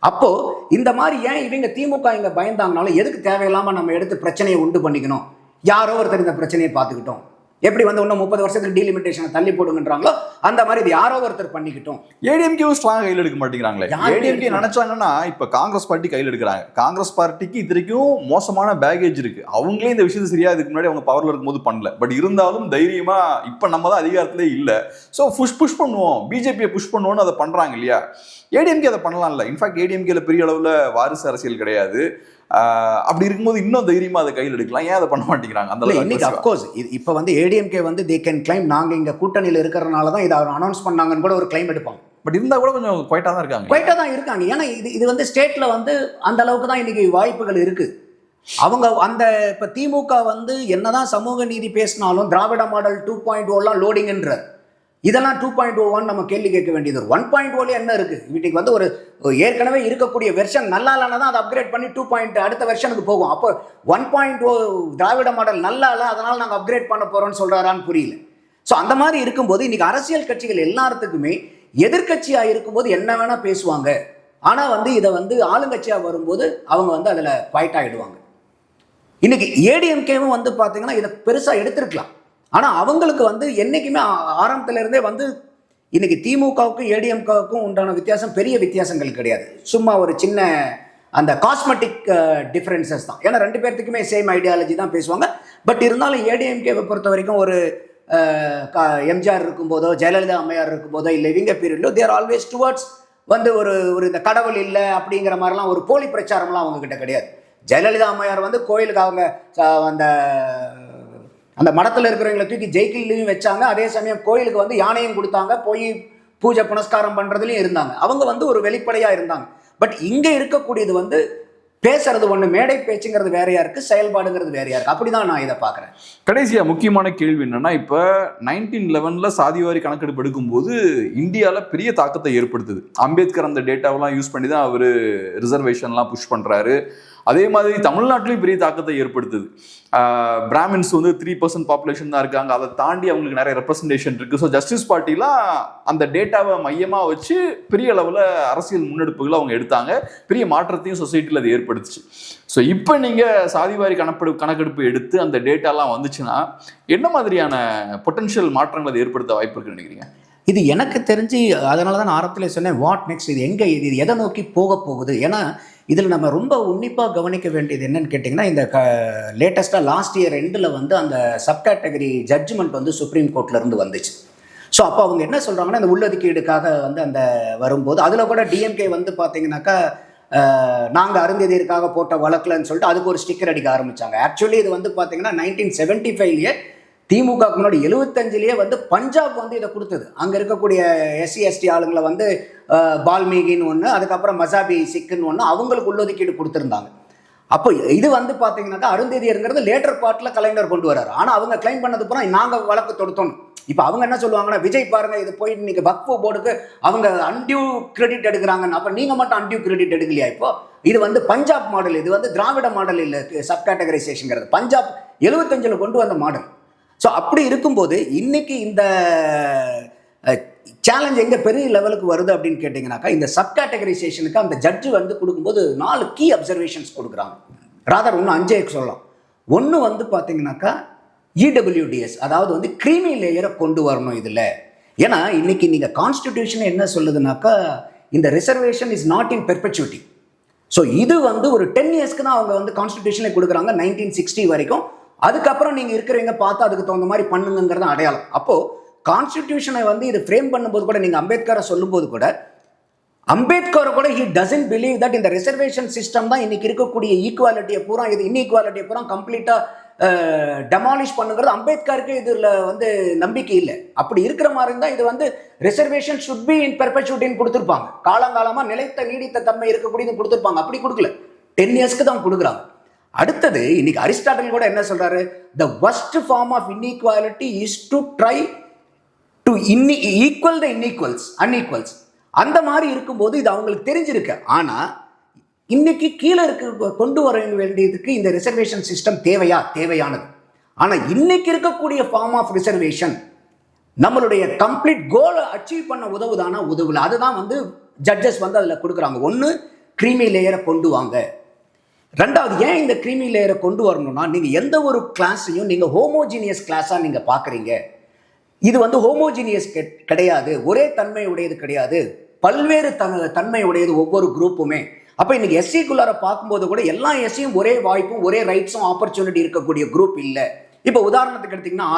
அப்போ இந்த மாதிரி ஏன் இவங்க திமுக இங்க பயந்தாங்கனாலும் எதுக்கு தேவையில்லாம நம்ம எடுத்து பிரச்சனையை உண்டு பண்ணிக்கணும்? யாரோ ஒருத்தர் இந்த பிரச்சனையை பார்த்துக்கிட்டோம், எப்படி வந்து இன்னும் 30 வருஷத்துக்கு டீலிமிட்டேஷனை தள்ளி போடுங்கன்றாங்களோ அந்த மாதிரி இது யாரோ ஒருத்தர் பண்ணிக்கிட்டோம். ஏடிஎம்கேவும் ஸ்ட்ராங் கையில் எடுக்க மாட்டேங்கிறாங்களே. ஏடிஎம்கே நினைச்சாங்கன்னா இப்ப காங்கிரஸ் பார்ட்டி கையில் எடுக்கிறாங்க. காங்கிரஸ் பார்ட்டிக்கு இத்தனைக்கும் மோசமான பேகேஜ் இருக்கு. அவங்களே இந்த விஷயத்தை சரியா இதுக்கு முன்னாடி அவங்க பவர்ல இருக்கும்போது பண்ணல. பட் இருந்தாலும் தைரியமா இப்ப நம்ம தான் அதிகாரத்திலே இல்ல, சோ புஷ் பண்ணுவோம், பிஜேபியை புஷ் பண்ணுவோம்னு அதை பண்றாங்க இல்லையா. ஏடிஎம்கே அதை பண்ணலாம்ல. இன்ஃபேக்ட் ஏடிஎம்கேல பெரிய அளவுல வாரிசு அரசியல் கிடையாது. அப்படி இருக்கும்போது இன்னும் தைரியமா அதை கையில் எடுக்கலாம். ஏன் அதை பண்ண மாட்டேங்கிறாங்க? அந்த இன்னைக்கு அப்கோர்ஸ் இப்போ வந்து ஏடிஎம்கே வந்து தே கேன் கிளைம் நாங்க இங்க கூட்டணியில் இருக்கிறனால தான் இதை அனௌன்ஸ் பண்ணாங்கன்னு கூட ஒரு கிளைம் எடுப்பாங்க. பட் இருந்தா கூட கொஞ்சம் குவைட்டா தான் இருக்காங்க. குவைட்டா தான் இருக்காங்க. ஏன்னா இது வந்து ஸ்டேட்ல வந்து அந்த அளவுக்கு தான் இன்னைக்கு வாய்ப்புகள் இருக்கு. அவங்க அந்த இப்ப திமுக வந்து என்னதான் சமூக நீதி பேசினாலும் திராவிட மாடல் 2.0 லோடிங்ன்ற இதெல்லாம் 2.01 நம்ம கேள்வி கேட்க வேண்டியது. 1.0 என்ன இருக்கு? வீட்டுக்கு வந்து ஒரு ஏற்கனவே இருக்கக்கூடிய வெர்ஷன் நல்லா இல்லைன்னா தான் அதை அப்கிரேட் பண்ணி 2. அடுத்த வெர்ஷனுக்கு போகும். அப்போ 1.0 திராவிட மாடல் நல்லா இல்லை, அதனால நாங்கள் அப்கிரேட் பண்ண போறோம்னு சொல்றாரான்னு புரியல. ஸோ அந்த மாதிரி இருக்கும்போது இன்னைக்கு அரசியல் கட்சிகள் எல்லாத்துக்குமே எதிர்கட்சியா இருக்கும்போது என்ன வேணா பேசுவாங்க. ஆனா வந்து இதை வந்து ஆளுங்கட்சியா வரும்போது அவங்க வந்து அதுல ஃபைட் ஆயிடுவாங்க. இன்னைக்கு ஏடிஎம்கேவும் வந்து பாத்தீங்கன்னா இதை பெருசா எடுத்திருக்கலாம். ஆனா அவங்களுக்கு வந்து என்னைக்குமே ஆரம்பத்துல இருந்தே வந்து இன்னைக்கு திமுகவுக்கும் ஏடிஎம்கேவுக்கும் உண்டான வித்தியாசம் பெரிய வித்தியாசங்கள் கிடையாது. சும்மா ஒரு சின்ன அந்த காஸ்மெட்டிக் டிஃபரன்சஸ் தான். ஏன்னா 2 பேர்த்துக்குமே சேம் ஐடியாலஜி தான் பேசுவாங்க. பட் இருந்தாலும் ஏடிஎம்கேவை பொறுத்த வரைக்கும் ஒரு எம்ஜிஆர் இருக்கும்போதோ ஜெயலலிதா அம்மையார் இருக்கும்போதோ இல்லை இவங்க பீரியட்லோ தேர் ஆல்வேஸ் டுவர்ட்ஸ் வந்து ஒரு இந்த கடவுள் இல்லை அப்படிங்கிற மாதிரிலாம் ஒரு போலி பிரச்சாரம்லாம் அவங்க கிட்ட கிடையாது. ஜெயலலிதா அம்மையார் வந்து கோயிலுக்கு அவங்க அந்த மடத்தில் இருக்கிறவங்களை தூக்கி ஜெயிக்கிலையும் வச்சாங்க. அதே சமயம் கோயிலுக்கு வந்து யானையும் கொடுத்தாங்க, போய் பூஜை புனஸ்காரம் பண்றதுலையும் இருந்தாங்க. அவங்க வந்து ஒரு வெளிப்படையா இருந்தாங்க. பட் இங்க இருக்கக்கூடியது வந்து பேசுறது ஒண்ணு, மேடை பேச்சுங்கிறது வேறையா இருக்கு, செயல்பாடுங்கிறது வேறையா இருக்கு. அப்படிதான் நான் இதை பாக்குறேன். கடைசியா முக்கியமான கேள்வி என்னன்னா, இப்ப 1911 சாதிவாரி கணக்கெடுப்பு எடுக்கும்போது இந்தியால பெரிய தாக்கத்தை ஏற்படுத்துது. அம்பேத்கர் அந்த டேட்டாவெல்லாம் யூஸ் பண்ணி தான் அவரு ரிசர்வேஷன்லாம் புஷ் பண்றாரு. அதே மாதிரி தமிழ்நாட்டிலையும் பெரிய தாக்கத்தை ஏற்படுத்துது. பிராமின்ஸ் வந்து 3% பாப்புலேஷன் தான் இருக்காங்க. அதை தாண்டி அவங்களுக்கு நிறைய ரெப்ரஸன்டேஷன் இருக்கு. ஸோ ஜஸ்டிஸ் பார்ட்டிலாம் அந்த டேட்டாவை மையமாக வச்சு பெரிய அளவில் அரசியல் முன்னெடுப்புகளை அவங்க எடுத்தாங்க. பெரிய மாற்றத்தையும் சொசைட்டியில் அது ஏற்படுத்துச்சு. ஸோ இப்போ நீங்கள் சாதிவாரி கணக்கெடுப்பு எடுத்து அந்த டேட்டாலாம் வந்துச்சுன்னா என்ன மாதிரியான பொட்டன்ஷியல் மாற்றங்கள் அது ஏற்படுத்த வாய்ப்பு இருக்குன்னு நினைக்கிறீங்க? இது எனக்கு தெரிஞ்சு அதனால தான் நான் ஆரம்பத்தில் சொன்னேன் வாட் நெக்ஸ்ட், இது எங்கே, இது எதை நோக்கி போக போகுது. ஏன்னா இதில் நம்ம ரொம்ப உன்னிப்பாக கவனிக்க வேண்டியது என்னன்னு கேட்டிங்கன்னா, இந்த லேட்டஸ்ட்டாக லாஸ்ட் இயர் எண்டில் வந்து அந்த சப் கேட்டகரி ஜட்ஜ்மெண்ட் வந்து சுப்ரீம் கோர்ட்லேருந்து வந்துச்சு. ஸோ அப்போ அவங்க என்ன சொல்கிறாங்கன்னா, இந்த உள்ளொதுக்கீடுக்காக வந்து அந்த வரும்போது அதில் கூட டிஎம்கே வந்து பார்த்தீங்கன்னாக்கா நாங்கள் அருந்ததியருக்காக போட்ட வழக்குலன்னு சொல்லிட்டு அதுக்கு ஒரு ஸ்டிக்கர் அடிக்க ஆரம்பித்தாங்க. ஆக்சுவலி இது வந்து பார்த்தீங்கன்னா 1975 திமுகவுக்கு முன்னாடி 75 வந்து பஞ்சாப் வந்து இதை கொடுத்தது. அங்கே இருக்கக்கூடிய எஸ்சி எஸ்டி ஆளுங்களை வந்து பால்மீகின்னு ஒன்று, அதுக்கப்புறம் மசாபி சிக்குன்னு ஒன்று அவங்களுக்கு உள்ளொதுக்கீடு கொடுத்துருந்தாங்க. அப்போ இது வந்து பார்த்தீங்கன்னாக்கா அருந்ததியருங்கிறது லேட்டர் பார்ட்டில் கலைஞர் கொண்டு வர்றாரு. ஆனால் அவங்க கிளைம் பண்ணது பூரா நாங்கள் வழக்கு தொடுத்தோம். இப்போ அவங்க என்ன சொல்லுவாங்கன்னா, விஜய் பாருங்க இது போயிட்டு இன்னைக்கு வக்ஃபு போர்டுக்கு அவங்க அன்டியூ கிரெடிட் எடுக்கிறாங்கன்னு. அப்போ நீங்கள் மட்டும் அன்டியூ கிரெடிட் எடுக்கலையா? இப்போ இது வந்து பஞ்சாப் மாடல், இது வந்து திராவிட மாடல் இல்லை. சப் கேட்டகரைசேஷன்ங்கிறது பஞ்சாப் 75 கொண்டு வந்த மாடல். ஸோ அப்படி இருக்கும்போது இன்னைக்கு இந்த சேலஞ்ச் எங்கே பெரிய லெவலுக்கு வருது அப்படின்னு கேட்டிங்கனாக்கா, இந்த சப் கேட்டகரைசேஷனுக்கு அந்த ஜட்ஜு வந்து கொடுக்கும்போது 4 கீ அப்சர்வேஷன்ஸ் கொடுக்குறாங்க. ராதர் இன்னும் 5 சொல்லலாம். ஒன்று வந்து பார்த்தீங்கன்னாக்கா இடபிள்யூடிஎஸ், அதாவது வந்து கிரீமி லேயரை கொண்டு வரணும் இதில். ஏன்னா இன்னைக்கு நீங்கள் கான்ஸ்டிடியூஷன் என்ன சொல்லுதுனாக்கா, இந்த reservation is not in perpetuity. So இது வந்து ஒரு 10 இயர்ஸ்க்கு தான் அவங்க வந்து கான்ஸ்டிடியூஷனை கொடுக்குறாங்க, 1960 வரைக்கும். அதுக்கப்புறம் நீங்கள் இருக்கிறவங்க பார்த்து அதுக்கு தகுந்த மாதிரி பண்ணுங்கிறது அடையாளம். அப்போது கான்ஸ்டிடியூஷனை வந்து இது ஃப்ரேம் பண்ணும்போது கூட நீங்கள் அம்பேத்கரை சொல்லும்போது கூட அம்பேத்கரை கூட he doesn't believe that இந்த ரிசர்வேஷன் சிஸ்டம் தான் இன்னைக்கு இருக்கக்கூடிய ஈக்குவாலிட்டியை பூரா, இது இன்இக்வாலிட்டியை பூரா கம்ப்ளீட்டாக டெமாலிஷ் பண்ணுங்கிறது அம்பேத்கருக்கு இதில் வந்து நம்பிக்கை இல்லை. அப்படி இருக்கிற மாதிரி இருந்தால் இது வந்து ரிசர்வேஷன் ஷுட் பி இன் பெர்பெச்சுவிட்டின்னு கொடுத்துருப்பாங்க. காலங்காலமாக நிலைத்த நீடித்த தன்மை இருக்கக்கூடியது கொடுத்துருப்பாங்க. அப்படி கொடுக்கல, 10 இயர்ஸ்க்கு தான் கொடுக்குறாங்க. அடுத்தது இன்னைக்கு அரிஸ்டாட்டில் கூட என்ன சொல்றாரு, the worst form of inequality is to try to equal the unequals. அந்த மாதிரி இருக்கும்போது இது அவங்களுக்கு தெரிஞ்சிருக்கு. ஆனா இன்னைக்கு கீழே இருக்க கொண்டு வர வேண்டியதுக்கு இந்த ரிசர்வேஷன் சிஸ்டம் தேவையானது. ஆனா இன்னைக்கு இருக்கக்கூடிய ஃபார்ம் ஆஃப் ரிசர்வேஷன் நம்மளுடைய கம்ப்ளீட் கோலை அச்சீவ் பண்ண உதவுல. அதுதான் வந்து ஜட்ஜஸ் வந்து அதுல கொடுக்குறாங்க. ஒன்று கிரீமி லேயரை கொண்டு வாங்க, ரெண்டாவது, ஏன் இந்த கிரீமி லேயரை கொண்டு வரணும்னா, நீங்க எந்த ஒரு கிளாஸையும் நீங்க ஹோமோஜீனியஸ் கிளாஸா நீங்க பாக்குறீங்க. இது வந்து ஹோமோஜீனியஸ் கிடையாது, ஒரே தன்மை உடையது கிடையாது, பல்வேறு தன்மை உடையது ஒவ்வொரு குரூப்புமே. அப்ப இன்னைக்கு எஸ்சிக்குள்ளார பார்க்கும்போது கூட எல்லா எஸ்சியும் ஒரே வாய்ப்பும் ஒரே ரைட்ஸும் ஆப்பர்ச்சுனிட்டி இருக்கக்கூடிய குரூப் இல்லை. இப்போ உதாரணத்துக்கு எடுத்தீங்கன்னா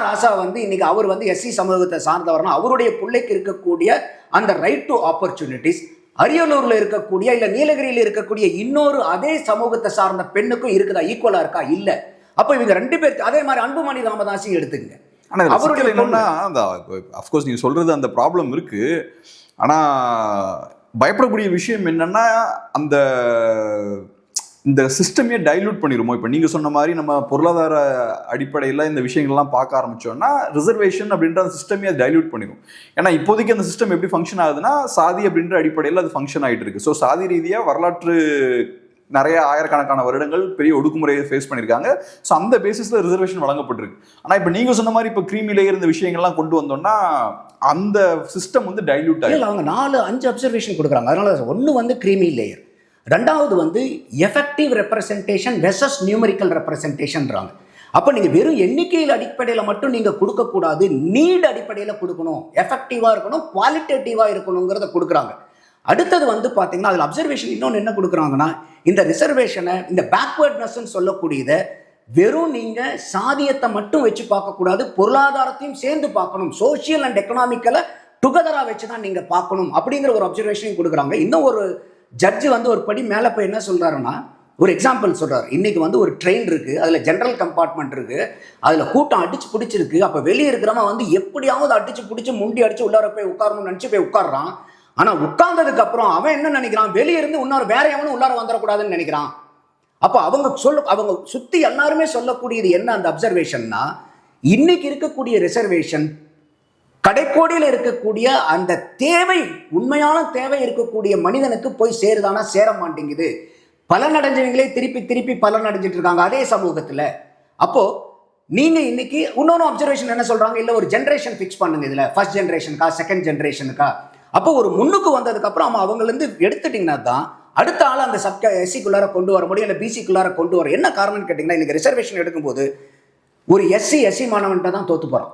ராசா வந்து இன்னைக்கு அவர் வந்து எஸ்சி சமூகத்தை சார்ந்தவர்னா அவருடைய பிள்ளைக்கு இருக்கக்கூடிய அந்த ரைட் டு ஆப்பர்ச்சுனிட்டிஸ் அரியலூர்ல இருக்கக்கூடிய இல்ல நீலகிரியில் இருக்கக்கூடிய இன்னொரு அதே சமூகத்தை சார்ந்த பெண்ணுக்கும் இருக்குதா? ஈக்குவலா இருக்கா? இல்ல. அப்ப இவங்க 2 பேருக்கு அதே மாதிரி அன்புமணி ராமதாஸையும் எடுத்துங்க. அவருடைய என்னன்னா அஃப்கோர்ஸ் நீங்க சொல்றது அந்த ப்ராப்ளம் இருக்கு. ஆனா பயப்படக்கூடிய விஷயம் என்னன்னா அந்த இந்த சிஸ்டமே டைல்யூட் பண்ணிருமோ. இப்போ நீங்க சொன்ன மாதிரி நம்ம பொருளாதார அடிப்படையில் இந்த விஷயங்கள்லாம் பார்க்க ஆரம்பிச்சோம்னா ரிசர்வேஷன் அப்படின்ற அந்த சிஸ்டமே அது டைல்யூட் பண்ணிடும். ஏன்னா இப்போதைக்கு அந்த சிஸ்டம் எப்படி ஃபங்க்ஷன் ஆகுதுன்னா சாதி அப்படின்ற அடிப்படையில் அது ஃபங்க்ஷன் ஆகிட்டு இருக்கு. ஸோ சாதி ரீதியாக வரலாற்று நிறைய ஆயிரக்கணக்கான வருடங்கள் பெரிய ஒடுக்குமுறையை ஃபேஸ் பண்ணியிருக்காங்க. ஸோ அந்த பேசிஸில் ரிசர்வேஷன் வழங்கப்பட்டிருக்கு. ஆனால் இப்போ நீங்கள் சொன்ன மாதிரி இப்போ கிரீமி லேயர் இந்த விஷயங்கள்லாம் கொண்டு வந்தோம்னா அந்த சிஸ்டம் வந்து டைல்யூட் ஆகிடும். அவங்க 4-5 அப்சர்வேஷன் கொடுக்குறாங்க. அதனால ஒன்று வந்து கிரீமி லேயர், ரெண்டாவது வந்து எஃபெக்டிவ் ரெப்ரசன்டேஷன் வெர்சஸ் நியூமரிக்கல் ரெப்ரசன்டேஷன்றாங்க. அப்போ நீங்கள் வெறும் எண்ணிக்கையில் அடிப்படையில் மட்டும் நீங்கள் கொடுக்கக்கூடாது, நீட் அடிப்படையில் கொடுக்கணும், எஃபெக்டிவாக இருக்கணும், குவாலிட்டேட்டிவாக இருக்கணுங்கிறத கொடுக்குறாங்க. அடுத்தது வந்து பார்த்தீங்கன்னா அதில் அப்சர்வேஷன் இன்னொன்று என்ன கொடுக்குறாங்கன்னா, இந்த ரிசர்வேஷனை இந்த பேக்வேர்ட்னஸ்ன்னு சொல்லக்கூடியதை வெறும் நீங்கள் சாதியத்தை மட்டும் வச்சு பார்க்கக்கூடாது, பொருளாதாரத்தையும் சேர்ந்து பார்க்கணும், சோஷியல் அண்ட் எக்கனாமிக்கலை டுகெதராக வச்சு தான் நீங்கள் பார்க்கணும் அப்படிங்கிற ஒரு அப்சர்வேஷனையும் கொடுக்குறாங்க. இன்னும் ஒரு ஜட்ஜு வந்து ஒரு படி மேலே போய் என்ன சொல்கிறாருன்னா, ஒரு எக்ஸாம்பிள் சொல்கிறார். இன்றைக்கி வந்து ஒரு ட்ரெயின் இருக்குது, அதில் ஜென்ரல் கம்பார்ட்மெண்ட் இருக்குது, அதில் கூட்டம் அடிச்சு பிடிச்சிருக்கு. அப்போ வெளியே இருக்கிறவன் வந்து எப்படியாவது அடிச்சு பிடிச்சி முண்டி அடிச்சு உள்ளார போய் உட்காரணும்னு நினச்சி போய் உட்காடுறான். ஆனால் உட்கார்ந்ததுக்கு அப்புறம் அவன் என்ன நினைக்கிறான், வெளியே இருந்து இன்னொரு வேற எவனும் உள்ளார வந்துடக்கூடாதுன்னு நினைக்கிறான். அப்போ அவங்க சுற்றி எல்லாருமே சொல்லக்கூடியது என்ன அந்த அப்சர்வேஷன்னா, இன்னைக்கு இருக்கக்கூடிய ரிசர்வேஷன் கடைக்கோடியில் இருக்கக்கூடிய அந்த தேவை, உண்மையான தேவை இருக்கக்கூடிய மனிதனுக்கு போய் சேருதானா? சேர மாட்டேங்குது. பலனடைஞ்சவங்களே திருப்பி திருப்பி பலன் அடைஞ்சிட்டு இருக்காங்க அதே சமூகத்தில். அப்போ நீங்க இன்னைக்கு இன்னொரு அப்சர்வேஷன் என்ன சொல்றாங்க, இல்லை ஒரு ஜென்ரேஷன் ஃபிக்ஸ் பண்ணுங்க, இதில் ஃபர்ஸ்ட் ஜென்ரேஷனுக்கா செகண்ட் ஜென்ரேஷனுக்கா. அப்போ ஒரு முன்னுக்கு வந்ததுக்கு அப்புறம் அவங்கலேருந்து எடுத்துட்டீங்கன்னா தான் அடுத்த ஆள் அந்த எஸ்சிக்குள்ளார கொண்டு வர முடியும், இல்லை பிசிக்குள்ளார கொண்டு வர. என்ன காரணம்னு கேட்டிங்கன்னா, இன்னைக்கு ரிசர்வேஷன் எடுக்கும்போது ஒரு எஸ்சி மாணவன்கிட்ட தான் தோத்து போகிறான்,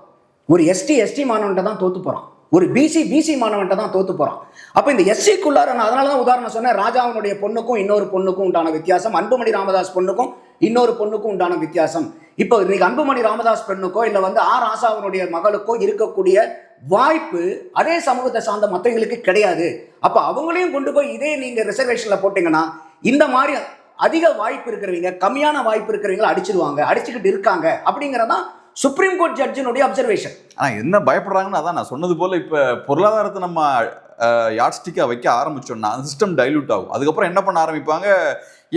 ஒரு எஸ்டி மாணவன்கிட்ட தான் தோத்து போகிறான், ஒரு பிசி மாணவன்கிட்ட தான் தோத்து போகிறான். அப்போ இந்த எஸ்சிக்குள்ளார நான் அதனால தான் உதாரணம் சொன்னேன், ராஜாவினுடைய பொண்ணுக்கும் இன்னொரு பொண்ணுக்கும் உண்டான வித்தியாசம், அன்புமணி ராமதாஸ் பொண்ணுக்கும் இன்னொரு பொண்ணுக்கும் உண்டான வித்தியாசம். இப்போ இன்னைக்கு அன்புமணி ராமதாஸ் பெண்ணுக்கோ இல்லை வந்து ராசாவினுடைய மகளுக்கோ இருக்கக்கூடிய வாய்ப்பு அதே சமூகத்தை சார்ந்த மற்றவங்களுக்கு கிடையாது. அப்போ அவங்களையும் கொண்டு போய் இதே நீங்கள் ரிசர்வேஷனில் போட்டிங்கன்னா இந்த மாதிரி அதிக வாய்ப்பு இருக்கிறவங்க கம்மியான வாய்ப்பு இருக்கிறவங்களை அடிச்சிருவாங்க, அடிச்சுக்கிட்டு இருக்காங்க அப்படிங்கிறதான் சுப்ரீம் கோர்ட் ஜட்ஜினுடைய அப்சர்வேஷன். ஆனால் என்ன பயப்படுறாங்கன்னு அதான் நான் சொன்னது போல், இப்போ பொருளாதாரத்தை நம்ம யாட்ஸ்டிக்காக வைக்க ஆரம்பிச்சோம்னா அந்த சிஸ்டம் டைல்யூட் ஆகும். அதுக்கப்புறம் என்ன பண்ண ஆரம்பிப்பாங்க,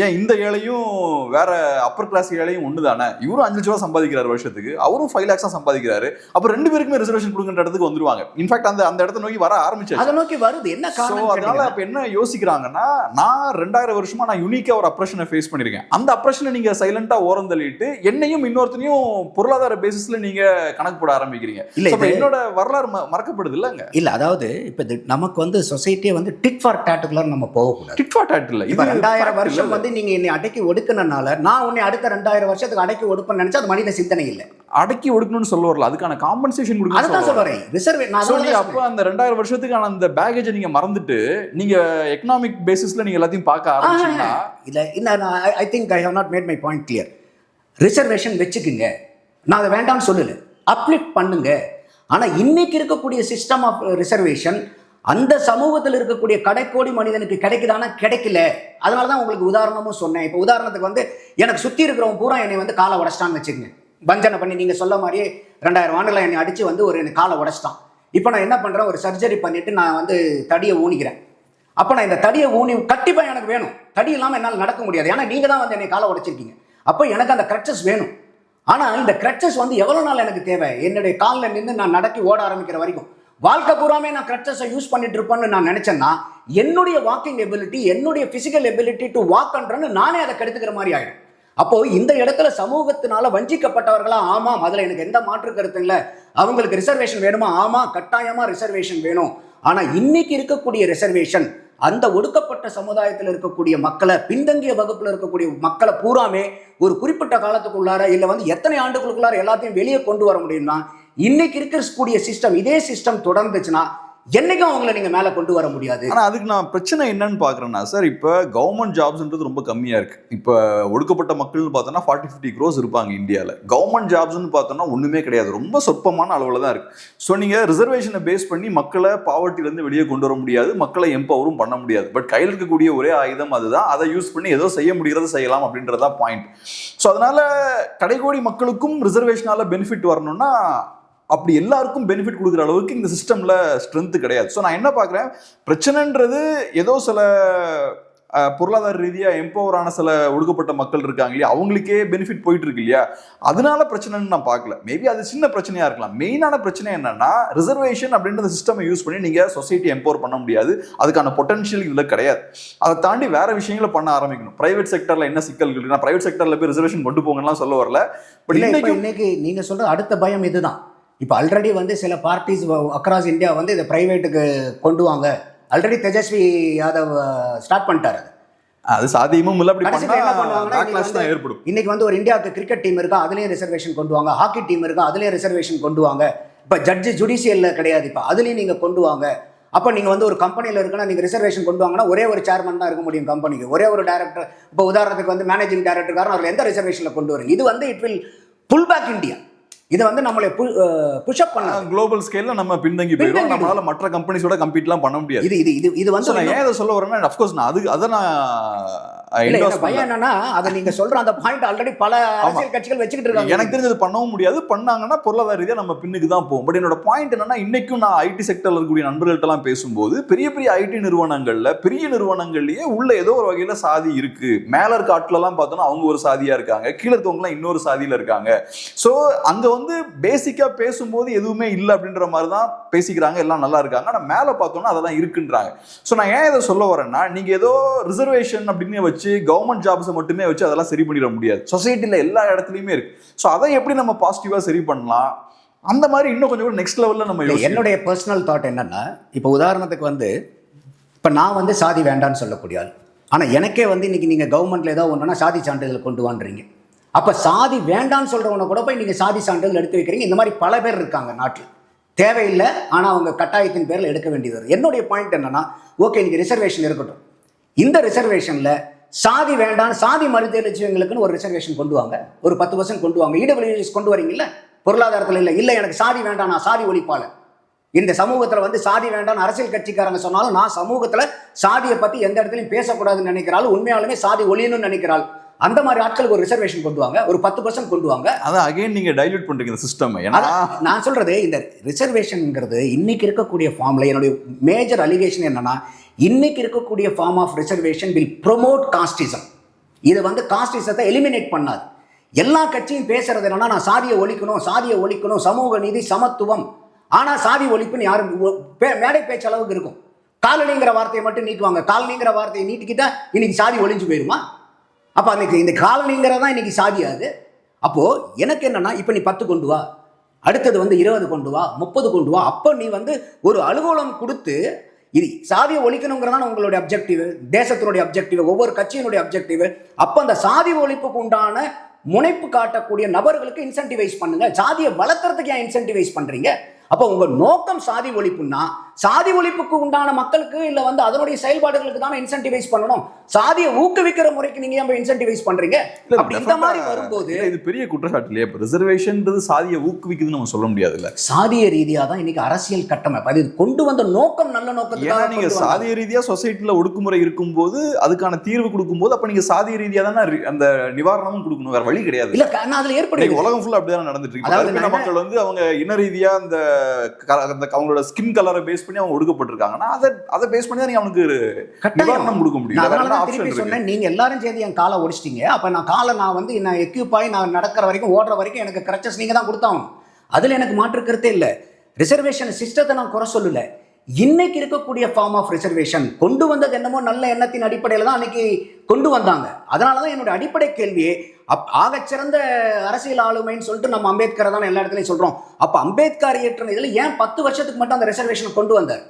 ஏன் இந்த ஏழையும் வேற அப்பர் கிளாஸ் ஏழையும் ஒன்று தானே, இவரும் 5 லட்ச ரூபா சம்பாதிக்கிறார் வருஷத்துக்கு, அவரும் 5 lakhs சம்பாதிக்கிறாரு, அப்போ 2 பேருக்குமே ரிசர்வேஷன் கொடுக்குற இடத்துக்கு வந்துருவாங்க. இன்ஃபேக்ட் அந்த இடத்த நோக்கி வர ஆரம்பிச்சு, அதை நோக்கி வருது. என்ன காரணம்? அதனால அப்ப என்ன யோசிக்கிறாங்கன்னா, நான் 2000 வருஷமா நான் யூனிக்கா ஒரு அப்ரஷனை ஃபேஸ் பண்ணிருக்கேன், அந்த அப்ரஷனை நீங்க சைலண்டா ஓரம் தள்ளிட்டு என்னையும் இன்னொருத்தனையும் பொருளாதார பேசிஸ்ல நீங்க கணக்கு போட ஆரம்பிக்கிறீங்க. இல்ல என்னோட வரலாறு மறக்கப்படுது இல்லங்க. இல்ல அதாவது இப்ப நமக்கு வந்து சொசைட்டியே வந்து டிட் ஃபார் டாட்டுக்குள்ள நம்ம போகக்கூடாது. டிட் ஃபார் டாட் இல்ல, இது 2000 வருஷம் வந்து நீங்க என்னை அடக்கி ஒடுக்குனனால நான் உன்னை அடுத்த 2000 வருஷத்துக்கு அடக்கி ஒடுப்பேன்னு நினைச்சா அது மனித சிந்தனை இல்லை. அடக்கி ஒடுக்கணும்னு சொல்ல வரல, அதுக்கான காம்பன்சேஷன் கொடுக்கணும். அதுதான் சொல்றேன். அப்ப அந்த 2000 வருஷத்துக்கான அந்த பேகேஜை நீங்க மறந்துட்டு நீங்க எக்கனாமிக் பேசிஸ்ல நீங்க எல்லாத்தையும் பார்க்க ஆரம்பிச்சீங்கன்னா இல்ல, I think I have not made my point clear. Reservation வச்சுக்குங்க, நான் அதை வேண்டாம்னு சொல்லல, அப்லிஃப்ட் பண்ணுங்க. ஆனா இன்னைக்கு இருக்கக்கூடிய சிஸ்டம் ஆஃப் ரிசர்வேஷன் அந்த சமூகத்தில் இருக்கக்கூடிய கடைக்கோடி மனிதனுக்கு கிடைக்குதானா? கிடைக்கல. அதனால தான் உங்களுக்கு உதாரணமும் சொன்னேன். இப்போ உதாரணத்துக்கு வந்து எனக்கு சுற்றி இருக்கிறவங்க பூரா என்னை வந்து காலை உடச்சிட்டான்னு வச்சுக்கோங்க, வஞ்சனை பண்ணி நீங்கள் சொல்ல மாதிரியே 2000 ஆண்டுல என்னை அடித்து வந்து ஒரு என்னை காலை உடச்சிட்டான். இப்போ நான் என்ன பண்ணுறேன், ஒரு சர்ஜரி பண்ணிவிட்டு நான் வந்து தடியை ஊனிக்கிறேன். அப்போ நான் இந்த தடியை ஊனி கண்டிப்பாக எனக்கு வேணும், தடி இல்லாமல் என்னால் நடக்க முடியாது, ஏன்னா நீங்கள் தான் வந்து என்னை காலை உடச்சிருக்கீங்க. அப்போ எனக்கு அந்த கிரச்சஸ் வேணும். ஆனால் இந்த கிரச்சஸ் வந்து எவ்வளோ நாள் எனக்கு தேவை, என்னுடைய காலில் நின்று நான் நடக்கி ஓட ஆரம்பிக்கிற வரைக்கும் வாழ்க்கை பூராமே நான் கிரச்சஸை யூஸ் பண்ணிட்டு இருப்பேன்னு நான் நினைச்சேன்னா என்னுடைய வாக்கிங் எபிலிட்டி, என்னுடைய பிசிக்கல் எபிலிட்டி டு வாக் பண்றேன்னு நானே அதை கெடுத்துக்கிற மாதிரி ஆயிடும். அப்போ இந்த இடத்துல சமூகத்தினால வஞ்சிக்கப்பட்டவர்களா, ஆமாம் அதுல எனக்கு எந்த மாற்று கருத்து இல்லை, அவங்களுக்கு ரிசர்வேஷன் வேணுமா, ஆமா கட்டாயமா ரிசர்வேஷன் வேணும். ஆனா இன்னைக்கு இருக்கக்கூடிய ரிசர்வேஷன் அந்த ஒடுக்கப்பட்ட சமுதாயத்தில் இருக்கக்கூடிய மக்களை, பின்தங்கிய வகுப்புல இருக்கக்கூடிய மக்களை பூராமே ஒரு குறிப்பிட்ட காலத்துக்குள்ளார இல்லை வந்து எத்தனை ஆண்டுகளுக்குள்ளார எல்லாத்தையும் வெளியே கொண்டு வர முடியும்னா, இன்னைக்கு இருக்கக்கூடிய சிஸ்டம், இதே சிஸ்டம் தொடர்ந்துச்சுன்னா என்னைக்கும் அவங்கள நீங்க மேல கொண்டு வர முடியாது. ஆனா அதுக்கு நான் பிரச்சனை என்னன்னு பாக்குறேன்னா சார், இப்ப கவர்மெண்ட் ஜாப்ஸ்ன்றது ரொம்ப கம்மியா இருக்கு. இப்ப ஒடுக்கப்பட்ட மக்கள்னு பார்த்தோம்னா 40-50 crores இருப்பாங்க இந்தியாவில். கவர்மெண்ட் ஜாப்ஸ்ன்னு பார்த்தோம்னா ஒண்ணுமே கிடையாது, ரொம்ப சொற்பமான அளவுல தான் இருக்கு. ஸோ நீங்க ரிசர்வேஷனை பேஸ் பண்ணி மக்களை பாவர்ட்டில இருந்து வெளியே கொண்டு வர முடியாது, மக்களை எம்பவரும் பண்ண முடியாது. பட் கையில் இருக்கக்கூடிய ஒரே ஆயுதம் அதுதான். அதை யூஸ் பண்ணி ஏதோ செய்ய முடிகிறத செய்யலாம் அப்படின்றதான் பாயிண்ட். ஸோ அதனால கடைகோடி மக்களுக்கும் ரிசர்வேஷனால பெனிஃபிட் வரணும்னா அப்படி எல்லாருக்கும் பெனிஃபிட் கொடுக்குற அளவுக்கு இந்த சிஸ்டம்ல ஸ்ட்ரென்த் கிடையாது. ஸோ நான் என்ன பார்க்குறேன், பிரச்சனைன்றது ஏதோ சில பொருளாதார ரீதியா எம்பவரான சில ஒடுக்கப்பட்ட மக்கள் இருக்காங்க இல்லையா, அவங்களுக்கே பெனிஃபிட் போயிட்டு இருக்கு இல்லையா, அதனால பிரச்சனைன்னு நான் பார்க்கல. மேபி அது சின்ன பிரச்சனையா இருக்கலாம். மெயினான பிரச்சனை என்னன்னா, ரிசர்வேஷன் அப்படின்ற சிஸ்டம் யூஸ் பண்ணி நீங்க சொசைட்டி எம்பவர் பண்ண முடியாது, அதுக்கான பொட்டன்ஷியல் இதுல கிடையாது. அதை தாண்டி வேற விஷயங்களை பண்ண ஆரம்பிக்கணும். பிரைவேட் செக்டர்ல என்ன சிக்கல்கள் இருக்கு, நான் பிரைவேட் செக்டர்ல போய் ரிசர்வேஷன் கொண்டு போங்கலாம் சொல்ல வரல. பட் இன்னைக்கு நீங்க சொல்ற அடுத்த பயம் இதுதான். இப்போ ஆல்ரெடி வந்து சில பார்ட்டிஸ் அக்ராஸ் இந்தியா வந்து இதை பிரைவேட்டுக்கு கொண்டு வாங்க, ஆல்ரெடி தேஜஸ்வி யாதவ் ஸ்டார்ட் பண்ணிட்டாரு. அது சாத்தியமும் இல்லை. அப்படி ஏற்படும். இன்னைக்கு வந்து ஒரு இந்தியாவுக்கு கிரிக்கெட் டீம் இருக்கா, அதுலயும் ரிசர்வேஷன் கொண்டு வாங்க. ஹாக்கி டீம் இருக்கா, அதுலயும் ரிசர்வேஷன் கொண்டு வாங்க. இப்போ ஜட்ஜு ஜுடிஷியல்ல கிடையாது, இப்போ அதுலயும் நீங்க கொண்டு வாங்க. அப்போ நீங்கள் வந்து ஒரு கம்பெனியில் இருக்குன்னா நீங்கள் ரிசர்வேஷன் கொண்டு வாங்கன்னா ஒரே ஒரு சேர்மன் தான் இருக்க முடியும் கம்பெனிக்கு, ஒரே ஒரு டைரக்டர். இப்போ உதாரணத்துக்கு வந்து மேனேஜிங் டைரக்டர் அதில் எந்த ரிசர்வேஷனில் கொண்டு வரீங்க? இது வந்து it will pull back India. இதை வந்து நம்மளை புஷ்அப் பண்ண குளோபல் ஸ்கேல்ல நம்ம பின்தங்கி போயிடும். நம்மளால மற்ற கம்பெனிஸோட கம்பீட்லாம் பண்ண முடியாது. இது வந்து நான் ஏன் இதை சொல்ல வரேன்னா, அஃப்கோர்ஸ் நான் அதை நான் பயம் என்னன்னா, அதை நீங்க சொல்ற அந்த பாயிண்ட் ஆல்ரெடி பல அரசியல் கட்சிகள் வச்சுக்கிட்டு இருக்காங்க. எனக்கு தெரிஞ்சது பண்ணவும் முடியாது, பண்ணாங்கன்னா பொருளாதார ரீதியா நம்ம பின்னுக்கு தான் போகும். பட் என்னோட பாயிண்ட் என்னன்னா, இன்னைக்கும் நான் ஐடி செக்டர்ல இருக்கக்கூடிய நண்பர்கள்ட்ட எல்லாம் பேசும்போது பெரிய பெரிய ஐடி நிறுவனங்கள்ல, பெரிய நிறுவனங்கள்லயே உள்ள ஏதோ ஒரு வகையில சாதி இருக்கு. மேல இருக்க ஆட்கள் எல்லாம் பார்த்தோம்னா அவங்க ஒரு சாதியா இருக்காங்க, கீழே இருக்கவங்க எல்லாம் இன்னொரு சாதியில இருக்காங்க. சோ அங்க வந்து பேசிக்கா பேசும்போது எதுவுமே இல்லை அப்படின்ற மாதிரி தான் பேசிக்கிறாங்க, எல்லாம் நல்லா இருக்காங்க. ஆனா மேல பார்த்தோம்னா அதெல்லாம் இருக்குன்றாங்க. சோ நான் ஏன் இதை சொல்ல வரேன்னா, நீங்க ஏதோ ரிசர்வேஷன் அப்படின்னு வச்சு கவர்மெண்ட் ஜாப்ஸை மட்டுமே வச்சு அதெல்லாம் சரி பண்ணிட முடியாது. சொசைட்டில எல்லா இடத்துலயுமே இருக்கு. ஸோ அதை எப்படி நம்ம பாசிட்டிவா சரி பண்ணலாம், அந்த மாதிரி இன்னும் கொஞ்சம் நெக்ஸ்ட் லெவல்ல நம்ம. என்னுடைய பர்சனல் தாட் என்னன்னா, இப்போ உதாரணத்துக்கு வந்து இப்போ நான் வந்து சாதி வேண்டான்னு சொல்லக்கூடிய ஆள். ஆனால் எனக்கே வந்து இன்னைக்கு நீங்கள் கவர்மெண்ட்ல ஏதாவது ஒன்றுனா சாதி சான்றிதழ் கொண்டு வான்றீங்க. அப்போ சாதி வேண்டான்னு சொல்றவனை கூட போய் நீங்கள் சாதி சான்றிதழ் எடுத்து வைக்கிறீங்க. இந்த மாதிரி பல பேர் இருக்காங்க நாட்டில், தேவையில்லை ஆனால் அவங்க கட்டாயத்தின் பேரில் எடுக்க வேண்டியது வரும். என்னுடைய பாயிண்ட் என்னன்னா, ஓகே இன்னைக்கு ரிசர்வேஷன் இருக்கட்டும், இந்த ரிசர்வேஷன்ல சாதி வேண்டாம், சாதி மறுதேர்ச்சிகளுக்குன்னு ஒரு ரிசர்வேஷன் கொண்டு வாங்க, ஒரு 10% கொண்டு வாங்க. இடபிள்யூஎஸ் கொண்டு வரீங்கல்ல பொருளாதாரத்தில், இல்லை எனக்கு சாதி வேண்டாம், நான் சாதி ஒழிப்பாளர். இந்த சமூகத்தில் வந்து சாதி வேண்டாம் அரசியல் கட்சிக்காரங்க சொன்னாலும், நான் சமூகத்தில் சாதியை பற்றி எந்த இடத்துலையும் பேசக்கூடாதுன்னு நினைக்கிறாள், உண்மையாலுமே சாதி ஒழியணும்னு நினைக்கிறாள். அந்த மாதிரி ஆட்களுக்கு ஒரு ரிசர்வேஷன் கொண்டு வாங்க, ஒரு 10% கொண்டு வாங்க. அதான் அகைன் நீங்க டைல்யூட் பண்றீங்க இந்த சிஸ்டம். நான் சொல்றது இந்த ரிசர்வேஷன்ங்கிறது இன்னைக்கு இருக்கக்கூடிய ஃபார்ம்ல என்னுடைய மேஜர் அலிகேஷன் என்னன்னா, இன்னைக்கு இருக்கக்கூடிய form of reservation will promote casteism. இது வந்து காஸ்டிசத்தை எலிமினேட் பண்ணாது. எல்லா கட்சியும் பேசுறது என்னன்னா, நான் சாதியை ஒழிக்கணும், சமூக நீதி, சமத்துவம். ஆனா சாதி ஒழிப்புன்னு யாரும் மேடை பேச்சு அளவுக்கு இருக்கும். காலனிங்கிற வார்த்தையை மட்டும் நீக்குவாங்க. காலனிங்கிற வார்த்தையை நீட்டிக்கிட்டா இன்னைக்கு சாதி ஒழிஞ்சு போயிருமா? அப்போ அன்னைக்கு இந்த காலனிங்கிறதான் இன்னைக்கு சாதியாது. அப்போ எனக்கு என்னன்னா, இப்போ நீ 10 கொண்டு வா, அடுத்தது வந்து 20 கொண்டு வா, 30 கொண்டு வா. அப்போ நீ வந்து ஒரு அலுவலம் கொடுத்து இது சாதியை ஒழிக்கணுங்கிறதான உங்களுடைய அப்ஜெக்டிவ், தேசத்தினுடைய அப்ஜெக்டிவ், ஒவ்வொரு கட்சியினுடைய அப்ஜெக்டிவ். அப்போ அந்த சாதி ஒழிப்புக்கு உண்டான முனைப்பு காட்டக்கூடிய நபர்களுக்கு இன்சென்டிவைஸ் பண்ணுங்க. சாதியை வளர்க்கறதுக்கு ஏன் இன்சென்டிவைஸ் பண்றீங்க? அப்போ உங்க நோக்கம் சாதி ஒழிப்புன்னா, சாதி ஒழிப்புக்கு உண்டான மக்களுக்கு இல்ல வந்து அதனுடைய செயல்பாடுகளுக்கு தானே இன்சென்டிவைஸ் பண்ணணும். சாதியை ஊக்குவிக்கிற முறைக்கு நீங்க ஏன் இன்சென்டிவைஸ் பண்றீங்க? இந்த மாதிரி வரும்போது இது பெரிய குற்றச்சாட்டு இல்லையா? ரிசர்வேஷன்ன்றது சாதியை ஊக்குவிக்குதுன்னு நம்ம சொல்ல முடியாது இல்ல. சாதிய ரீதியா தான் இன்னைக்கு அரசியல் கட்டமைப்பு. அது கொண்டு வந்த நோக்கம் நல்ல நோக்கத்துக்காக. நீங்க சாதிய ரீதியா சொசைட்டில ஒடுக்குமுறை இருக்கும்போது அதுக்கான தீர்வு கொடுக்கும்போது அப்ப நீங்க சாதிய ரீதியா தானே அந்த நிவாரணமும் கொடுக்கணும், வேற வழி கிடையாது. இல்ல அதுல ஏற்படுது. உலகம் ஃபுல்லா அப்படிதான் நடந்துட்டு இருக்கு. மக்கள் வந்து அவங்க இன ரீதியா அந்த அவங்களோட ஸ்கின் கலரை பேஸ் பண்ணி அவங்க ஒடுக்கப்பட்டிருக்காங்கன்னா அதை பேஸ் பண்ணி தான் நீங்க அவனுக்கு நிவாரணம் கொடுக்க முடியும். அதனால தான் திருப்பி சொன்னேன், நீங்க எல்லாரும் சேர்ந்து என் காலை ஒடிச்சிட்டீங்க. அப்ப நான் நான் எக்யூப் ஆகி நான் நடக்கிற வரைக்கும், ஓடுற வரைக்கும் எனக்கு கிரச்சஸ் நீங்க தான் கொடுத்தாங்க. அதுல எனக்கு மாற்று கருத்தே இல்லை. ரிசர்வேஷன் சிஸ்டத்தை நான் குறை சொல்லல. இன்னைக்கு இருக்கக்கூடிய ஃபார்ம் ஆஃப் ரிசர்வேஷன் கொண்டு வந்தது என்னமோ நல்ல எண்ணத்தின் அடிப்படையில் தான் அன்னைக்கு கொண்டு வந்தாங்க. அதனாலதான் என்னோட அடிப்படை கேள்வியே, ஆகச்சிறந்த அரசியல் ஆளுமைன்னு சொல்லிட்டு நம்ம அம்பேத்கரை தான் எல்லா இடத்துலையும் சொல்றோம். அப்ப அம்பேத்கர் இயற்றின இதுல ஏன் 10 வருஷத்துக்கு மட்டும் அந்த ரிசர்வேஷன் கொண்டு வந்தார்?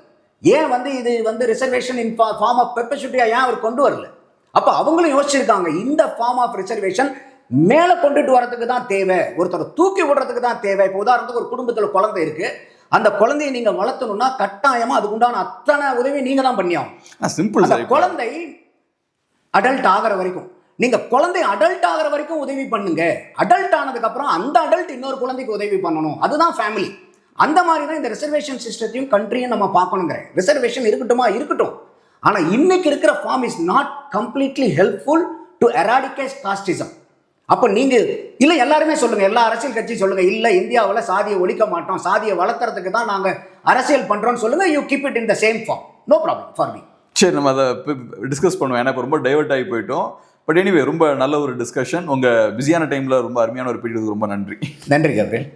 ஏன் வந்து இது வந்து ரிசர்வேஷன் இன் ஃபார்ம் ஆஃப் பெர்பெச்சுவிட்டியா ஏன் அவர் கொண்டு வரல? அப்ப அவங்களும் யோசிச்சிருக்காங்க, இந்த ஃபார்ம் ஆஃப் ரிசர்வேஷன் மேல கொண்டுட்டு வரதுக்கு தான் தேவை, ஒருத்தர் தூக்கி விடுறதுக்கு தான் தேவை. இப்போ உதாரணத்துக்கு ஒரு குடும்பத்துல குழந்தை இருக்கு, அந்த குழந்தையை நீங்க வளர்த்தணும்னா கட்டாயமா அதுக்குண்டான அத்தனை உதவி நீங்க தான் பண்ணியாகும். Simple sir. குழந்தை அடல்ட் ஆகிற வரைக்கும் நீங்க குழந்தை அடல்ட் ஆகிற வரைக்கும் உதவி பண்ணுங்க. அடல்ட் ஆனதுக்கு அப்புறம் அந்த அடல்ட் இன்னொரு குழந்தைக்கு உதவி பண்ணணும். அதுதான் ஃபேமிலி. அந்த மாதிரி தான் இந்த ரிசர்வேஷன் சிஸ்டத்தையும் கண்ட்ரியும் நம்ம பார்க்கணுங்கிறேன். ரிசர்வேஷன் இருக்கட்டும், ஆனா இன்னைக்கு இருக்கிற form is not completely helpful to eradicate casteism. அப்போ நீங்க இல்ல எல்லாருமே சொல்லுங்க, எல்லா அரசியல் கட்சி சொல்லுங்க, இல்ல இந்தியாவில் சாதியை ஒழிக்க மாட்டோம், சாதியை வளர்த்துறதுக்கு தான் நாங்க அரசியல் பண்றோம்னு சொல்லுங்க. You keep it in the same form, no problem for me. சரி, நம்ம அதை டிஸ்கஸ் பண்ணுவோம். ஏன்னா இப்போ ரொம்ப டைவர்ட் ஆகி போயிட்டோம். பட் எனிவே ரொம்ப நல்ல ஒரு டிஸ்கஷன். உங்க பிஸியான டைம்ல ரொம்ப அருமையான ஒரு பீரியட். ரொம்ப நன்றி. நன்றி கபிரேல்.